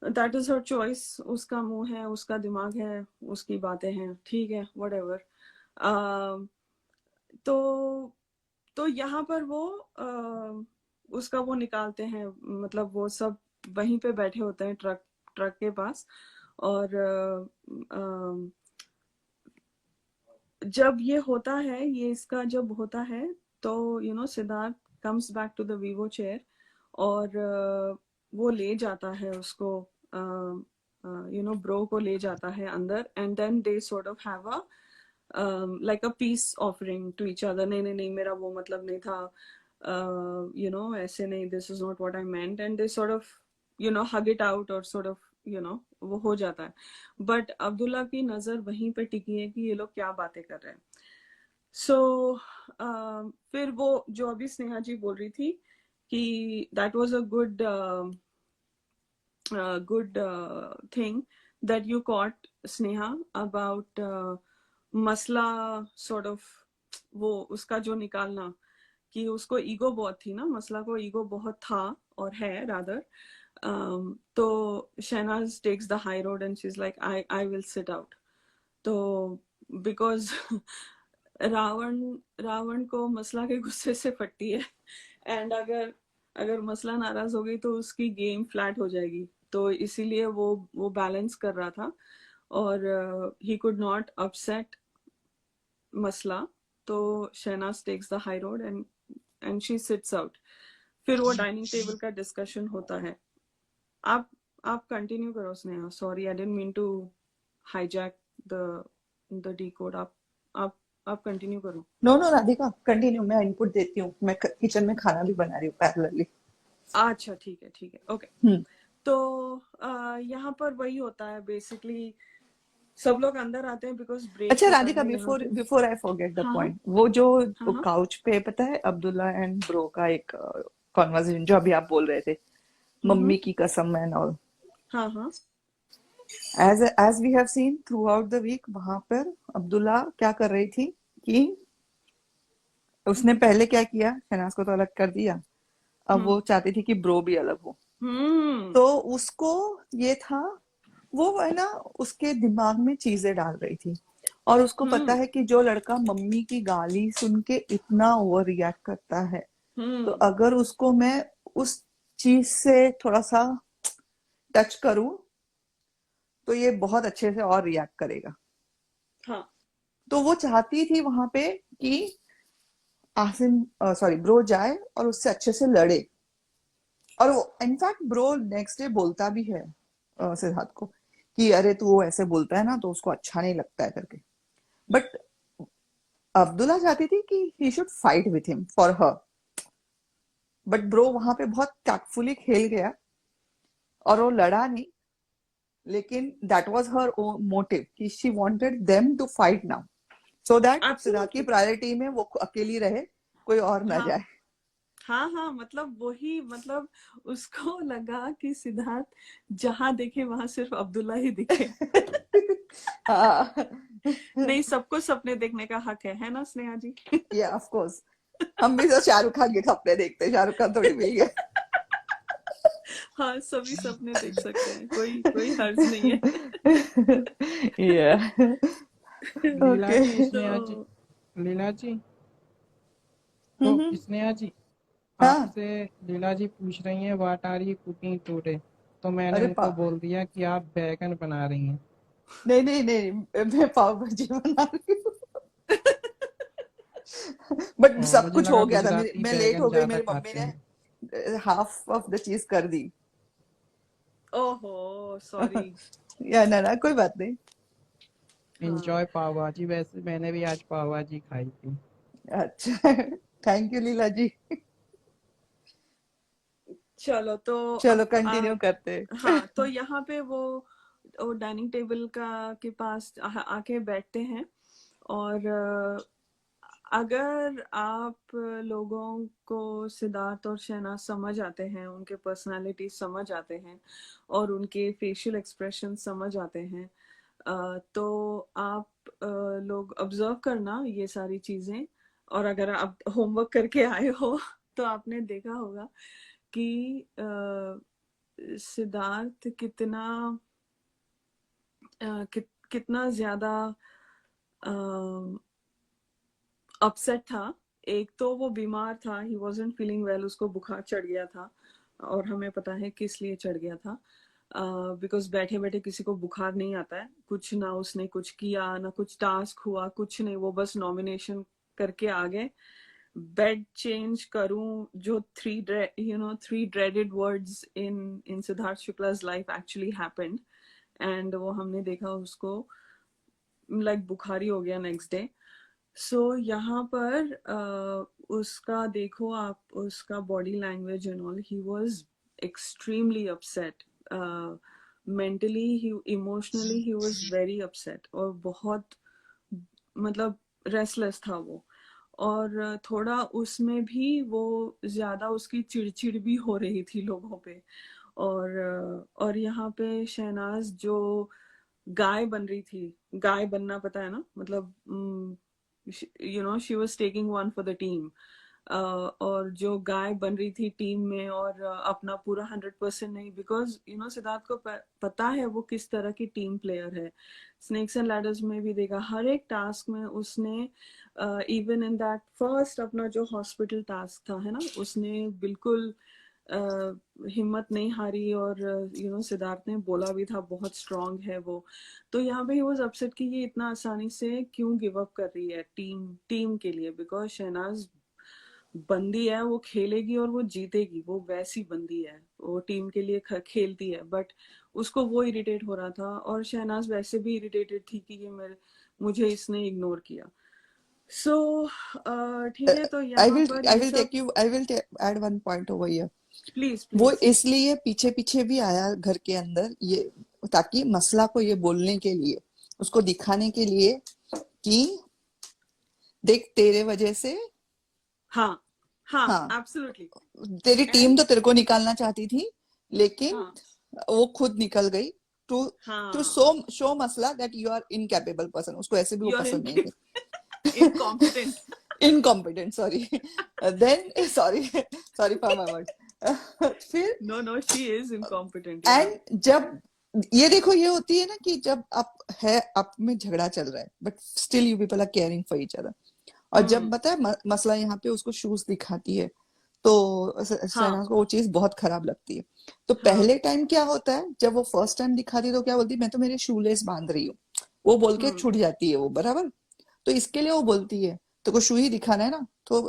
that is her choice, उसका मुंह है, उसका दिमाग है, उसकी बातें हैं, ठीक है, व्हाटएवर। तो यहाँ पर वो उसका वो निकालते हैं, मतलब वो सब वहीं पे बैठे होते हैं ट्रक के पास। और जब ये होता है, ये इसका जब होता है तो Siddharth comes back to the Vivo chair, और वो ले जाता है उसको, ब्रो को ले जाता है अंदर, and then they sort of have a like a peace offering to each other। नहीं नहीं नहीं, मेरा वो मतलब नहीं था, ऐसे नहीं, this is not what I meant, and they sort of hug it out, और sort of वो हो जाता है। बट अब्दुल्ला की नजर वहीं पे टिकी है कि ये लोग क्या बातें कर रहे हैं। सो फिर वो जो अभी स्नेहा जी बोल रही थी कि that was a good thing that you caught, Sneha, about मसला sort of, वो उसका जो निकालना, कि उसको ईगो बहुत थी ना, मसला को ईगो बहुत था और है रादर। तो Shehnaaz takes the high road and she is like I will sit out. तो बिकॉज रावण को मसला के गुस्से से फटती है, एंड अगर मसला नाराज हो गई तो उसकी गेम फ्लैट हो जाएगी। तो इसीलिए वो बैलेंस कर रहा था, और ही कुड नॉट अपसेट मसला। तो Shehnaaz takes the high road and she sits out. फिर वो डाइनिंग टेबल का डिस्कशन होता है। आप कंटिन्यू करो Sneha, sorry I didn't mean to hijack the decode. आप कंटिन्यू करो। नो नो राधिका कंटिन्यू, मैं इनपुट देती हूँ, मैं किचन में खाना भी बना रही हूँ पैरेलली। अच्छा ठीक है, ओके। तो यहाँ पर वही होता है बेसिकली, सब लोग अंदर आते हैं बिकॉज ब्रेक। अच्छा Radhika, before I forget the point, वो जो काउच पे पता है अब्दुल्ला एंड ब्रो का एक कॉन्वर्सेशन जो अभी आप बोल रहे थे, मम्मी की कसम एंड ऑल, हाँ, as we have seen throughout the week, वहां पर अब्दुल्ला क्या कर रही थी कि उसने पहले क्या किया, शहनाज को तो अलग कर दिया, अब वो चाहती थी कि ब्रो भी अलग हो। तो उसको ये था, वो है ना उसके दिमाग में चीजें डाल रही थी, और उसको पता है कि जो लड़का मम्मी की गाली सुन के इतना ओवर रिएक्ट करता है, तो अगर उसको मैं उस चीज से थोड़ा सा टच करूं तो ये बहुत अच्छे से और रिएक्ट करेगा। हाँ। तो वो चाहती थी वहां पे कि ब्रो जाए और उससे अच्छे से लड़े, और वो इनफैक्ट ब्रो नेक्स्ट डे बोलता भी है सिद्धार्थ को कि अरे तू वो ऐसे बोलता है ना तो उसको अच्छा नहीं लगता है करके। बट अब्दुल्ला चाहती थी कि he should fight with him for her, but bro वहां पे बहुत टैक्टफुली खेल गया और वो लड़ा नहीं, लेकिन दैट वाज हर मोटिव कि she wanted them to fight now, so that Siddharth की एब्सोल्युटली। प्रायोरिटी में वो अकेली रहे, कोई और ना हाँ जाए। हाँ हाँ, मतलब वही, मतलब उसको लगा कि सिद्धार्थ जहां देखे वहां सिर्फ अब्दुल्ला ही दिखे। हाँ नहीं, सबको सपने देखने का हक है ना स्नेहा जी? या ऑफ कोर्स, हम भी तो शाहरुख खान के सपने देखते हैं, शाहरुख खान थोड़ी भी है। हाँ, सभी सपने देख सकते हैं, कोई कोई हर्ज नहीं है। या लीला ओके। जी, स्नेहा जी, तो लीला जी, तो स्नेहा जी, हाँ, आपसे लीला जी पूछ रही हैं what are you cooking today, तो मैंने अरे उनको बोल दिया कि आप बैगन बना रही हैं। नहीं नहीं नहीं, मैं पाव भाजी बना रही हूँ। बट सब मुझे कुछ लगा हो गया था, गुजराती मैं लेट बैगन हो गई, ज्यादा मेरी मम्मी खाते हैं। ने हाफ ऑफ द चीज कर दी। ओहो, सॉरी। या ना ना, कोई बात नहीं। हाँ, एंजॉय पाव भाजी, वैसे मैंने भी आज पाव भाजी खाई थी। अच्छा, थैंक यू लीला जी। चलो तो चलो अब कंटिन्यू करते। हाँ, तो यहाँ पे वो डाइनिंग टेबल का के पास आके बैठते हैं। और अगर आप लोगों को सिद्धार्थ और शहनाज समझ आते हैं, उनके पर्सनालिटी समझ आते हैं और उनके फेशियल एक्सप्रेशन समझ आते हैं, तो आप लोग ऑब्जर्व करना ये सारी चीजें। और अगर आप होमवर्क करके आए हो तो आपने देखा होगा कि सिद्धार्थ कितना ज्यादा अपसेट था। एक तो वो बीमार था, ही वॉजंट फीलिंग वेल, उसको बुखार चढ़ गया था। और हमें पता है किस लिए चढ़ गया था, बिकॉज बैठे बैठे किसी को बुखार नहीं आता है। कुछ ना उसने कुछ किया, ना कुछ टास्क हुआ, कुछ नहीं, वो बस नॉमिनेशन करके आ गए। बेड चेंज करूं, जो three dreaded words in Siddharth Shukla's life actually happened. And वो हमने देखा, उसको लाइक बुखारी हो गया नेक्स्ट डे। सो यहाँ पर उसका देखो आप, उसका body language and all, he was extremely upset. Mentally he, emotionally he was very upset, और बहुत मतलब रेस्टलेस था वो। और थोड़ा उसमें भी वो ज्यादा उसकी चिड़चिड़ भी हो रही थी लोगों पे। और यहाँ पे शहनाज जो गाय बन रही थी, गाय बनना पता है ना, मतलब she was taking one for the team. और जो गाय बन रही थी टीम में, और अपना पूरा 100% नहीं, बिकॉज सिद्धार्थ को पता है वो किस तरह की टीम प्लेयर है। स्नेक्स एंड लैडर्स में भी देखा, हर एक टास्क में उसने, इवन इन दैट फर्स्ट अपना जो हॉस्पिटल टास्क था है ना, उसने बिल्कुल हिम्मत नहीं हारी। और सिद्धार्थ ने बोला भी था बहुत स्ट्रांग है वो। तो यहाँ पे ही वाज अपसेट कि ये इतना आसानी से क्यों गिव अप कर रही है टीम के लिए, बिकॉज शहनाज बंदी है, वो खेलेगी और वो जीतेगी, वो वैसी बंदी है, वो टीम के लिए खेलती है। बट उसको वो इरिटेट हो रहा था, और शहनाज वैसे भी इरिटेटेड थी कि ये मुझे इसने इग्नोर किया। सो ठीक है, तो आई यहाँ विल पर आई ये विल सब। Take you I will add one point over here. Please वो प्लीज। इसलिए पीछे पीछे भी आया घर के अंदर, ये ताकि मसला को ये बोलने के लिए, उसको दिखाने के लिए कि देख तेरे वजह से, हाँ हाँ, हाँ, एब्सोल्युटली। तेरी टीम एंड तो तेरे को निकालना चाहती थी, लेकिन हाँ वो खुद निकल गई। टू टू हाँ, शो मसला that you are incapable person, उसको ऐसे भी वो यू आर पसंद नहीं थे। Incompetent. Incompetent, sorry. Then sorry, sorry for my word. फिर no no, she is incompetent, yeah. And जब ये देखो, ये होती है ना कि जब आप में झगड़ा चल रहा है but still you people are caring for each other, और जब बता मसला यहाँ पे उसको शूज दिखाती है, तो हाँ शहनाज को वो चीज बहुत खराब लगती है। तो हाँ। पहले टाइम क्या होता है, जब वो फर्स्ट टाइम दिखाती है तो क्या बोलती है, मैं तो मेरे शूलेस बांध रही हूँ, वो बोल के छूट जाती है वो, बराबर। तो इसके लिए वो बोलती है, तो को शू ही दिखाना है ना, तो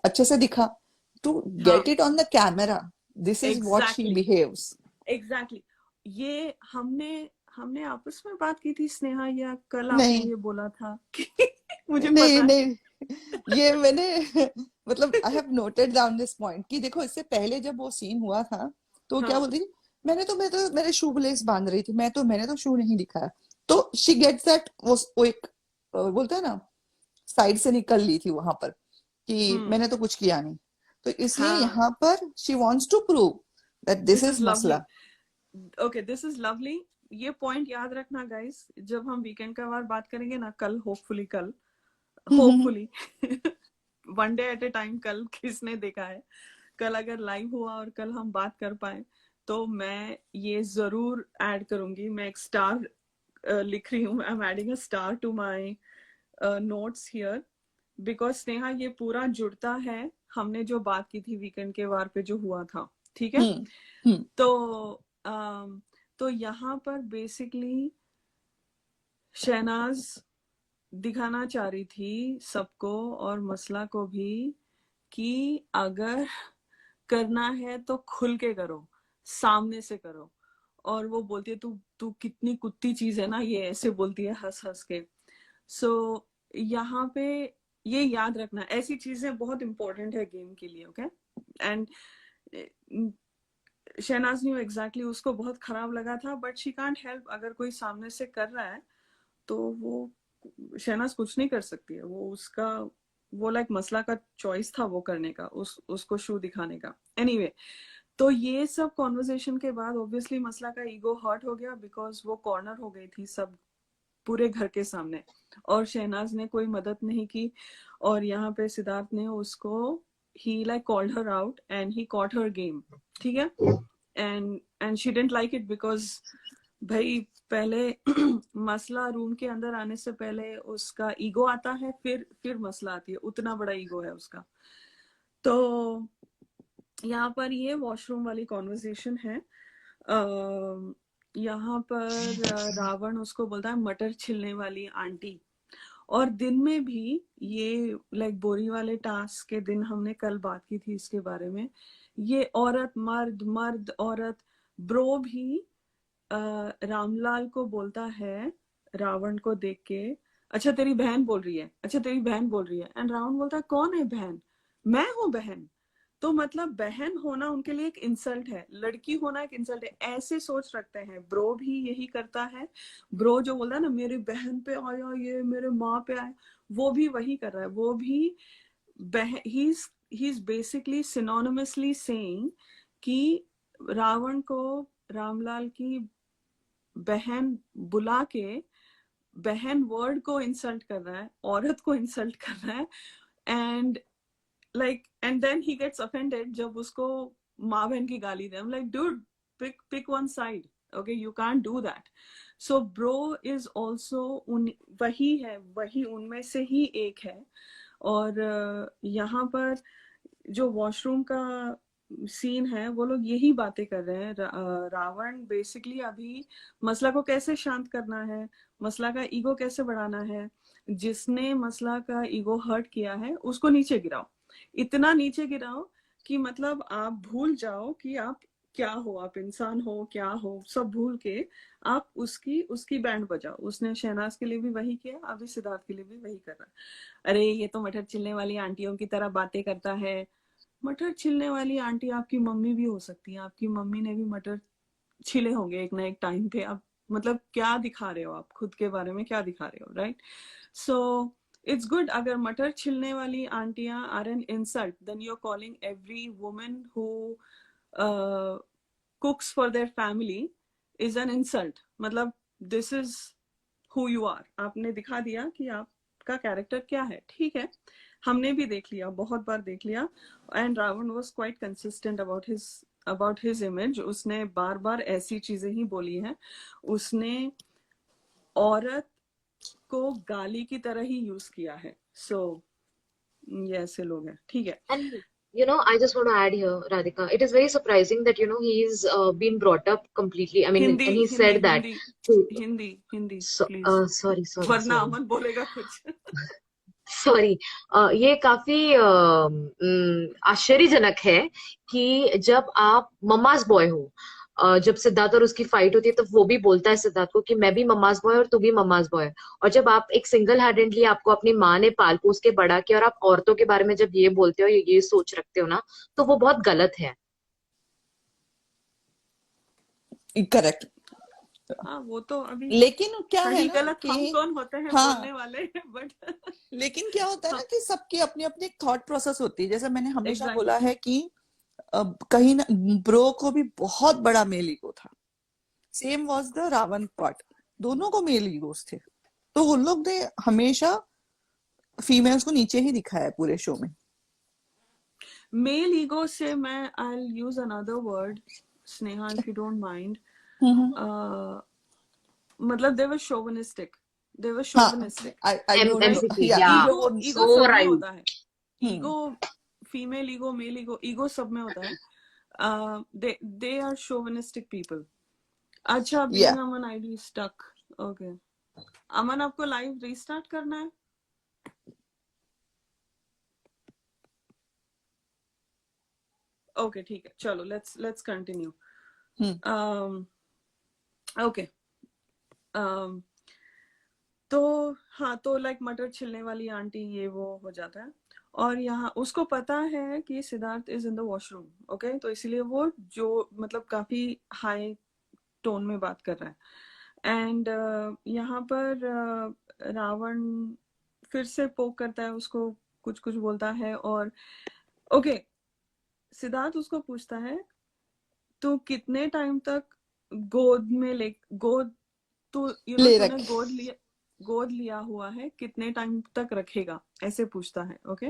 अच्छे से दिखा, टू हाँ, get it on the camera, this is what she exactly behaves. Exactly. ये हमने हमने आपस में बात की थी स्नेहा, या कल आपने नहीं ये बोला था कि मुझे नहीं पता है। नहीं, ये मैंने मतलब I have noted down this point कि देखो इससे पहले जब वो सीन हुआ था तो वो क्या हाँ बोलती थी, मैं तो मेरे शू लेस बांध रही थी, मैंने तो शू नहीं दिखाया। तो शी गेट्स दैट, वो एक बोलते हैं ना, साइड से निकल ली थी वहां पर कि हम्म मैंने तो कुछ किया नहीं। तो इसलिए हाँ, यहाँ पर she wants to prove that this this is is lovely. मसला। Okay, this is lovely. ये पॉइंट याद रखना गाइस, जब हम वीकेंड का बार बात करेंगे ना, कल होपफुली, कल hopefully one day at A time, कल किसने देखा है, कल अगर लाइव हुआ और कल हम बात कर पाए तो मैं ये जरूर ऐड करूंगी। मैं एक स्टार लिख रही हूँ, I am adding a star to my notes here, because Sneha ये पूरा जुड़ता है हमने जो बात की थी वीकेंड के वार पे जो हुआ था, ठीक है। हम्म हम्म तो तो यहाँ पर बेसिकली शहनाज दिखाना चाह रही थी सबको और मसला को भी कि अगर करना है तो खुल के करो, सामने से करो। और वो बोलती है तू तू कितनी कुत्ती चीज है ना, ये ऐसे बोलती है हंस हंस के। सो यहाँ पे ये याद रखना, ऐसी चीजें बहुत इंपॉर्टेंट है गेम के लिए, okay. And Shehnaaz knew exactly, उसको बहुत खराब लगा था, बट शी कांट हेल्प। अगर कोई सामने से कर रहा है तो वो शहनाज कुछ नहीं कर सकती है, वो उसका वो लाइक मसला का चॉइस था वो करने का, उसको शू दिखाने का। एनीवे तो ये सब कॉन्वर्सेशन के बाद ऑब्वियसली मसला का ईगो हर्ट हो गया, बिकॉज वो कॉर्नर हो गई थी सब पूरे घर के सामने, और शहनाज ने कोई मदद नहीं की। और यहाँ पे सिद्धार्थ ने उसको, he like called her out and he caught her game, ठीक है। And she didn't like it, because भाई पहले मसला रूम के अंदर आने से पहले उसका ईगो आता है, फिर मसला आती है, उतना बड़ा ईगो है उसका। तो यहाँ पर ये वॉशरूम वाली कॉन्वर्सेशन है। यहाँ पर रावण उसको बोलता है मटर छिलने वाली आंटी। और दिन में भी ये लाइक बोरी वाले टास्क के दिन हमने कल बात की थी इसके बारे में, ये औरत मर्द मर्द औरत, ब्रो भी रामलाल को बोलता है रावण को देख के, अच्छा तेरी बहन बोल रही है, अच्छा तेरी बहन बोल रही है। एंड रावण बोलता है कौन है बहन, मैं हूं बहन। तो मतलब बहन होना उनके लिए एक इंसल्ट है, लड़की होना एक इंसल्ट है, ऐसे सोच रखते हैं। ब्रो भी यही करता है, ब्रो जो बोलता है ना मेरी बहन पे आया, ये मेरे माँ पे आया, वो भी वही कर रहा है। वो भी he is basically synonymously saying कि रावण को रामलाल की बहन बुला के बहन वर्ड को इंसल्ट कर रहा है, औरत को इंसल्ट कर रहा है। And and then he gets offended जब उसको माँ बहन की गाली दे। Like dude, pick one side, okay, you can't do that. So bro is also वही है, वही उनमें से ही एक है। और यहाँ पर जो वॉशरूम का सीन है, वो लोग यही बातें कर रहे हैं। रावण बेसिकली अभी मसला को कैसे शांत करना है, मसला का ईगो कैसे बढ़ाना है, जिसने मसला का ईगो हर्ट किया है उसको नीचे गिराओ, इतना नीचे गिराओ कि मतलब आप भूल जाओ कि आप क्या हो, आप इंसान हो क्या हो, सब भूल के आप उसकी उसकी बैंड बजाओ। उसने शहनाज के लिए भी वही किया, अभी सिद्धार्थ के लिए भी वही कर रहा है। अरे ये तो मटर छिलने वाली आंटियों की तरह बातें करता है। मटर छिलने वाली आंटी आपकी मम्मी भी हो सकती है, आपकी मम्मी ने भी मटर छिले होंगे एक ना एक टाइम पे। आप मतलब क्या दिखा रहे हो, आप खुद के बारे में क्या दिखा रहे हो, राइट। सो इट्स गुड, अगर मटर छिलने वाली आंटियां are an insult, then you are calling every woman who cooks for their family is an insult. मतलब this is who you are, आपने दिखा दिया कि आपका कैरेक्टर क्या है, ठीक है। हमने भी देख लिया, बहुत बार देख लिया। And Ravan was quite consistent about his image. उसने बार बार ऐसी चीजें ही बोली हैं। उसने औरत को गाली की तरह ही यूज किया है। सो ये ऐसे लोग हैं, ठीक है। And I just want to add here, Radhika, it is very surprising that he's been brought up completely. I mean, Hindi and he Hindi said that. Hindi So, Hindi Hindi so please, वरना sorry. अमन बोलेगा कुछ। सॉरी। ये काफी आश्चर्यजनक है कि जब आप मम्माज बॉय हो, जब सिद्धार्थ और उसकी फाइट होती है तो वो भी बोलता है सिद्धार्थ को कि मैं भी मम्माज बॉय और तू भी मम्माज बॉय। और जब आप एक सिंगल हैंडेडली आपको अपनी माँ ने पाल पोस के बड़ा किया और आप औरतों के बारे में जब ये बोलते हो, ये सोच रखते हो ना, तो वो बहुत गलत है। करेक्ट। हाँ, वो तो अभी लेकिन क्या है सही ना गलत हम कि कौन होते हैं हाँ, बोलने वाले, बट लेकिन क्या होता है ना हाँ, कि सबकी अपनी अपनी एक थॉट प्रोसेस होती है। जैसे मैंने हमेशा एग्जैक्टली। बोला है कि कहीं ना ब्रो को भी बहुत बड़ा मेल ईगो था। Same was the Ravan part, दोनों को मेल ईगोस थे। तो उन लोग ने हमेशा फीमेल्स को नीचे ही दिखाया है पूरे शो में। मेल ईगो से मैं I will use another word, Sneha, if you don't mind. मतलब दे वर शोविनिस्टिक, दे वर हाँ, शोविनिस्टिक। आई डोंट नो, एमसीपी, या या ईगो, ईगो। ईगो सो सब में राइट। होता है। Ego, female ego, male ego, ego सब में होता है। They are chauvinistic people. अच्छा, yeah being Aman ID stuck. Okay, Aman आपको लाइव रीस्टार्ट करना है? ओके, ठीक है, चलो लेट्स कंटिन्यू। ओके, तो हाँ, तो लाइक मटर छिलने वाली आंटी ये वो हो जाता है। और यहाँ उसको पता है कि Siddharth is in the washroom, okay, तो इसीलिए वो जो मतलब काफी हाई टोन में बात कर रहा है। एंड यहाँ पर रावण फिर से पोक करता है उसको, कुछ कुछ बोलता है। और ओके, सिद्धार्थ उसको पूछता है, तू कितने टाइम तक गोद में ले गोद तू ले तूने रख। गोद लिया हुआ है, कितने टाइम तक रखेगा, ऐसे पूछता है। ओके,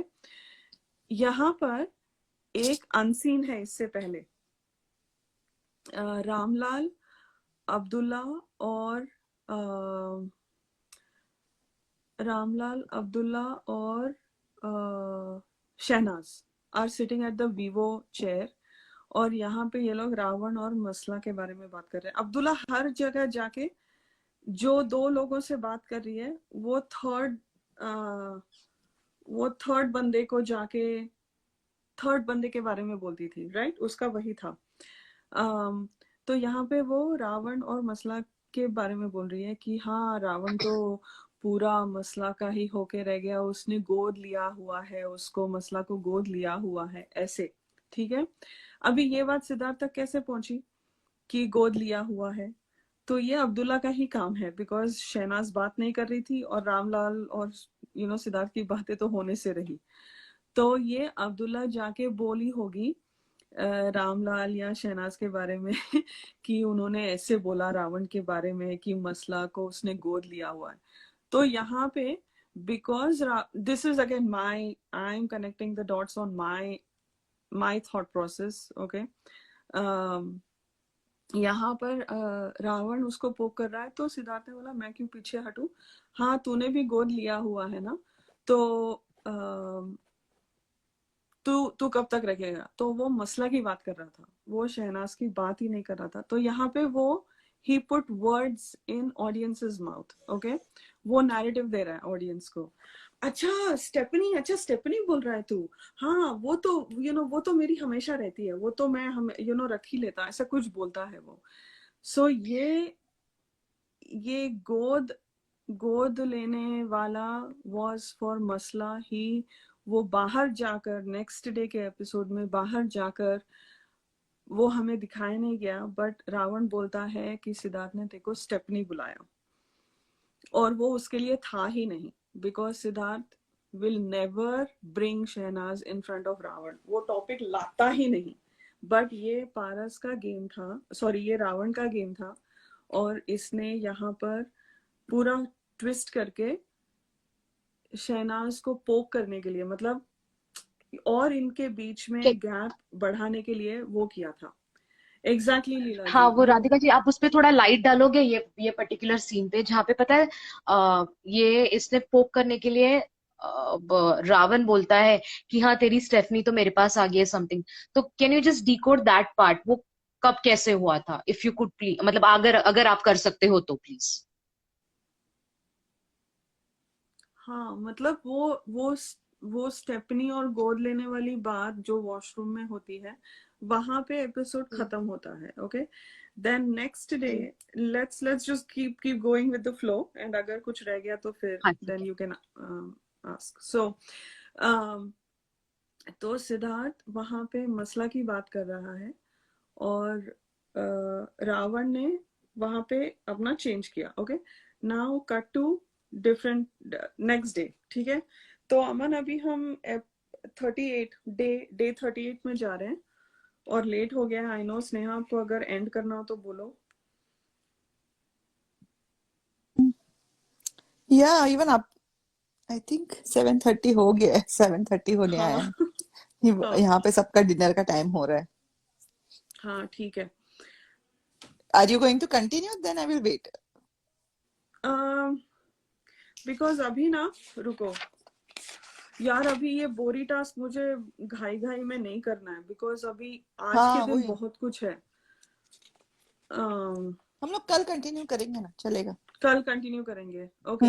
यहाँ पर एक अनसीन है इससे पहले। रामलाल, अब्दुल्ला और अ, रामलाल, अब्दुल्ला और Shehnaaz are sitting at the Vivo chair. और यहाँ पे ये लोग रावण और मसला के बारे में बात कर रहे हैं। अब्दुल्ला हर जगह जाके जो दो लोगों से बात कर रही है, वो थर्ड बंदे को जाके थर्ड बंदे के बारे में बोलती थी, राइट? उसका वही था। तो यहाँ पे वो रावण और मसला के बारे में बोल रही है कि हाँ, रावण तो पूरा मसला का ही होके रह गया, उसने गोद लिया हुआ है, उसको मसला को गोद लिया हुआ है, ऐसे। ठीक है, अभी ये बात सिद्धार्थ तक कैसे पहुंची कि गोद लिया हुआ है? तो ये अब्दुल्ला का ही काम है, बिकॉज शहनाज बात नहीं कर रही थी और रामलाल और सिद्धार्थ की बातें तो होने से रही। तो ये अब्दुल्ला जाके बोली होगी रामलाल या शहनाज के बारे में कि उन्होंने ऐसे बोला रावण के बारे में कि मसला को उसने गोद लिया हुआ है। तो यहाँ पे because this is again my I am connecting the dots on my thought process. Okay, यहाँ पर रावण उसको पोक कर रहा है, तो सिद्धार्थ ने बोला मैं क्यों पीछे हटूं, हाँ तूने भी गोद लिया हुआ है ना, तो तू तू कब तक रखेगा? तो वो मसला की बात कर रहा था, वो शहनाज की बात ही नहीं कर रहा था। तो यहाँ पे वो he put words in audience's mouth. Okay, वो नैरेटिव दे रहा है ऑडियंस को। अच्छा स्टेपनी बोल रहा है तू, हाँ वो तो वो तो मेरी हमेशा रहती है, वो तो मैं हम रख ही लेता, ऐसा कुछ बोलता है वो। सो ये गोद लेने वाला वॉज फॉर मसला ही। वो बाहर जाकर नेक्स्ट डे के एपिसोड में बाहर जाकर वो हमें दिखाया नहीं गया, बट रावण बोलता है कि सिद्धार्थ ने तेको स्टेपनी बुलाया, और वो उसके लिए था ही नहीं, because Siddharth will never bring Shehnaaz in front of Ravan, वो टॉपिक लाता ही नहीं। बट ये पारस का गेम था, सॉरी ये रावण का गेम था, और इसने यहाँ पर पूरा ट्विस्ट करके शहनाज को पोक करने के लिए, मतलब और इनके बीच में गैप बढ़ाने के लिए वो किया था। एग्जैक्टली लीला हाँ, जी, वो राधिका जी, आप उस पे थोड़ा लाइट डालोगे ये पर्टिकुलर सीन पे, जहाँ पे पता है ये इसने पोक करने के लिए रावण बोलता है कि हाँ तेरी स्टेफनी तो मेरे पास आ गई है समथिंग। तो can you just decode that part, वो कब कैसे हुआ था, इफ यू कुड प्लीज, मतलब अगर अगर आप कर सकते हो तो प्लीज। हाँ मतलब वो स्टेपनी और गोद लेने वाली बात जो वॉशरूम में होती है, वहां पे एपिसोड खत्म होता है. Okay, then next day let's just keep going with the flow, and अगर कुछ रह गया तो फिर हाँ ठीक देन है. You can ask. सो तो सिद्धार्थ वहां पे मसला की बात कर रहा है, और रावण ने वहां पे अपना चेंज किया. Okay, now cut to different next day. ठीक है, तो अमन अभी हम 38 डे 38 में जा रहे हैं, और लेट हो गया है. आई नो स्नेहा, आपको अगर एंड करना हो तो बोलो. या इवन आप आई थिंक 7:30 हो गया है, 7:30 होने आया हाँ है. हाँ यहाँ पे सबका डिनर का टाइम हो रहा है. हाँ ठीक है. Are you going to continue? Then I will wait. Because अभी ना, रुको यार, अभी ये बोरी टास्क मुझे घाई घाई में नहीं करना है, बिकॉज अभी आज के हाँ दिन वही, बहुत कुछ है. हम लोग कल कंटिन्यू करेंगे ना, चलेगा. कल कंटिन्यू करेंगे. ओके,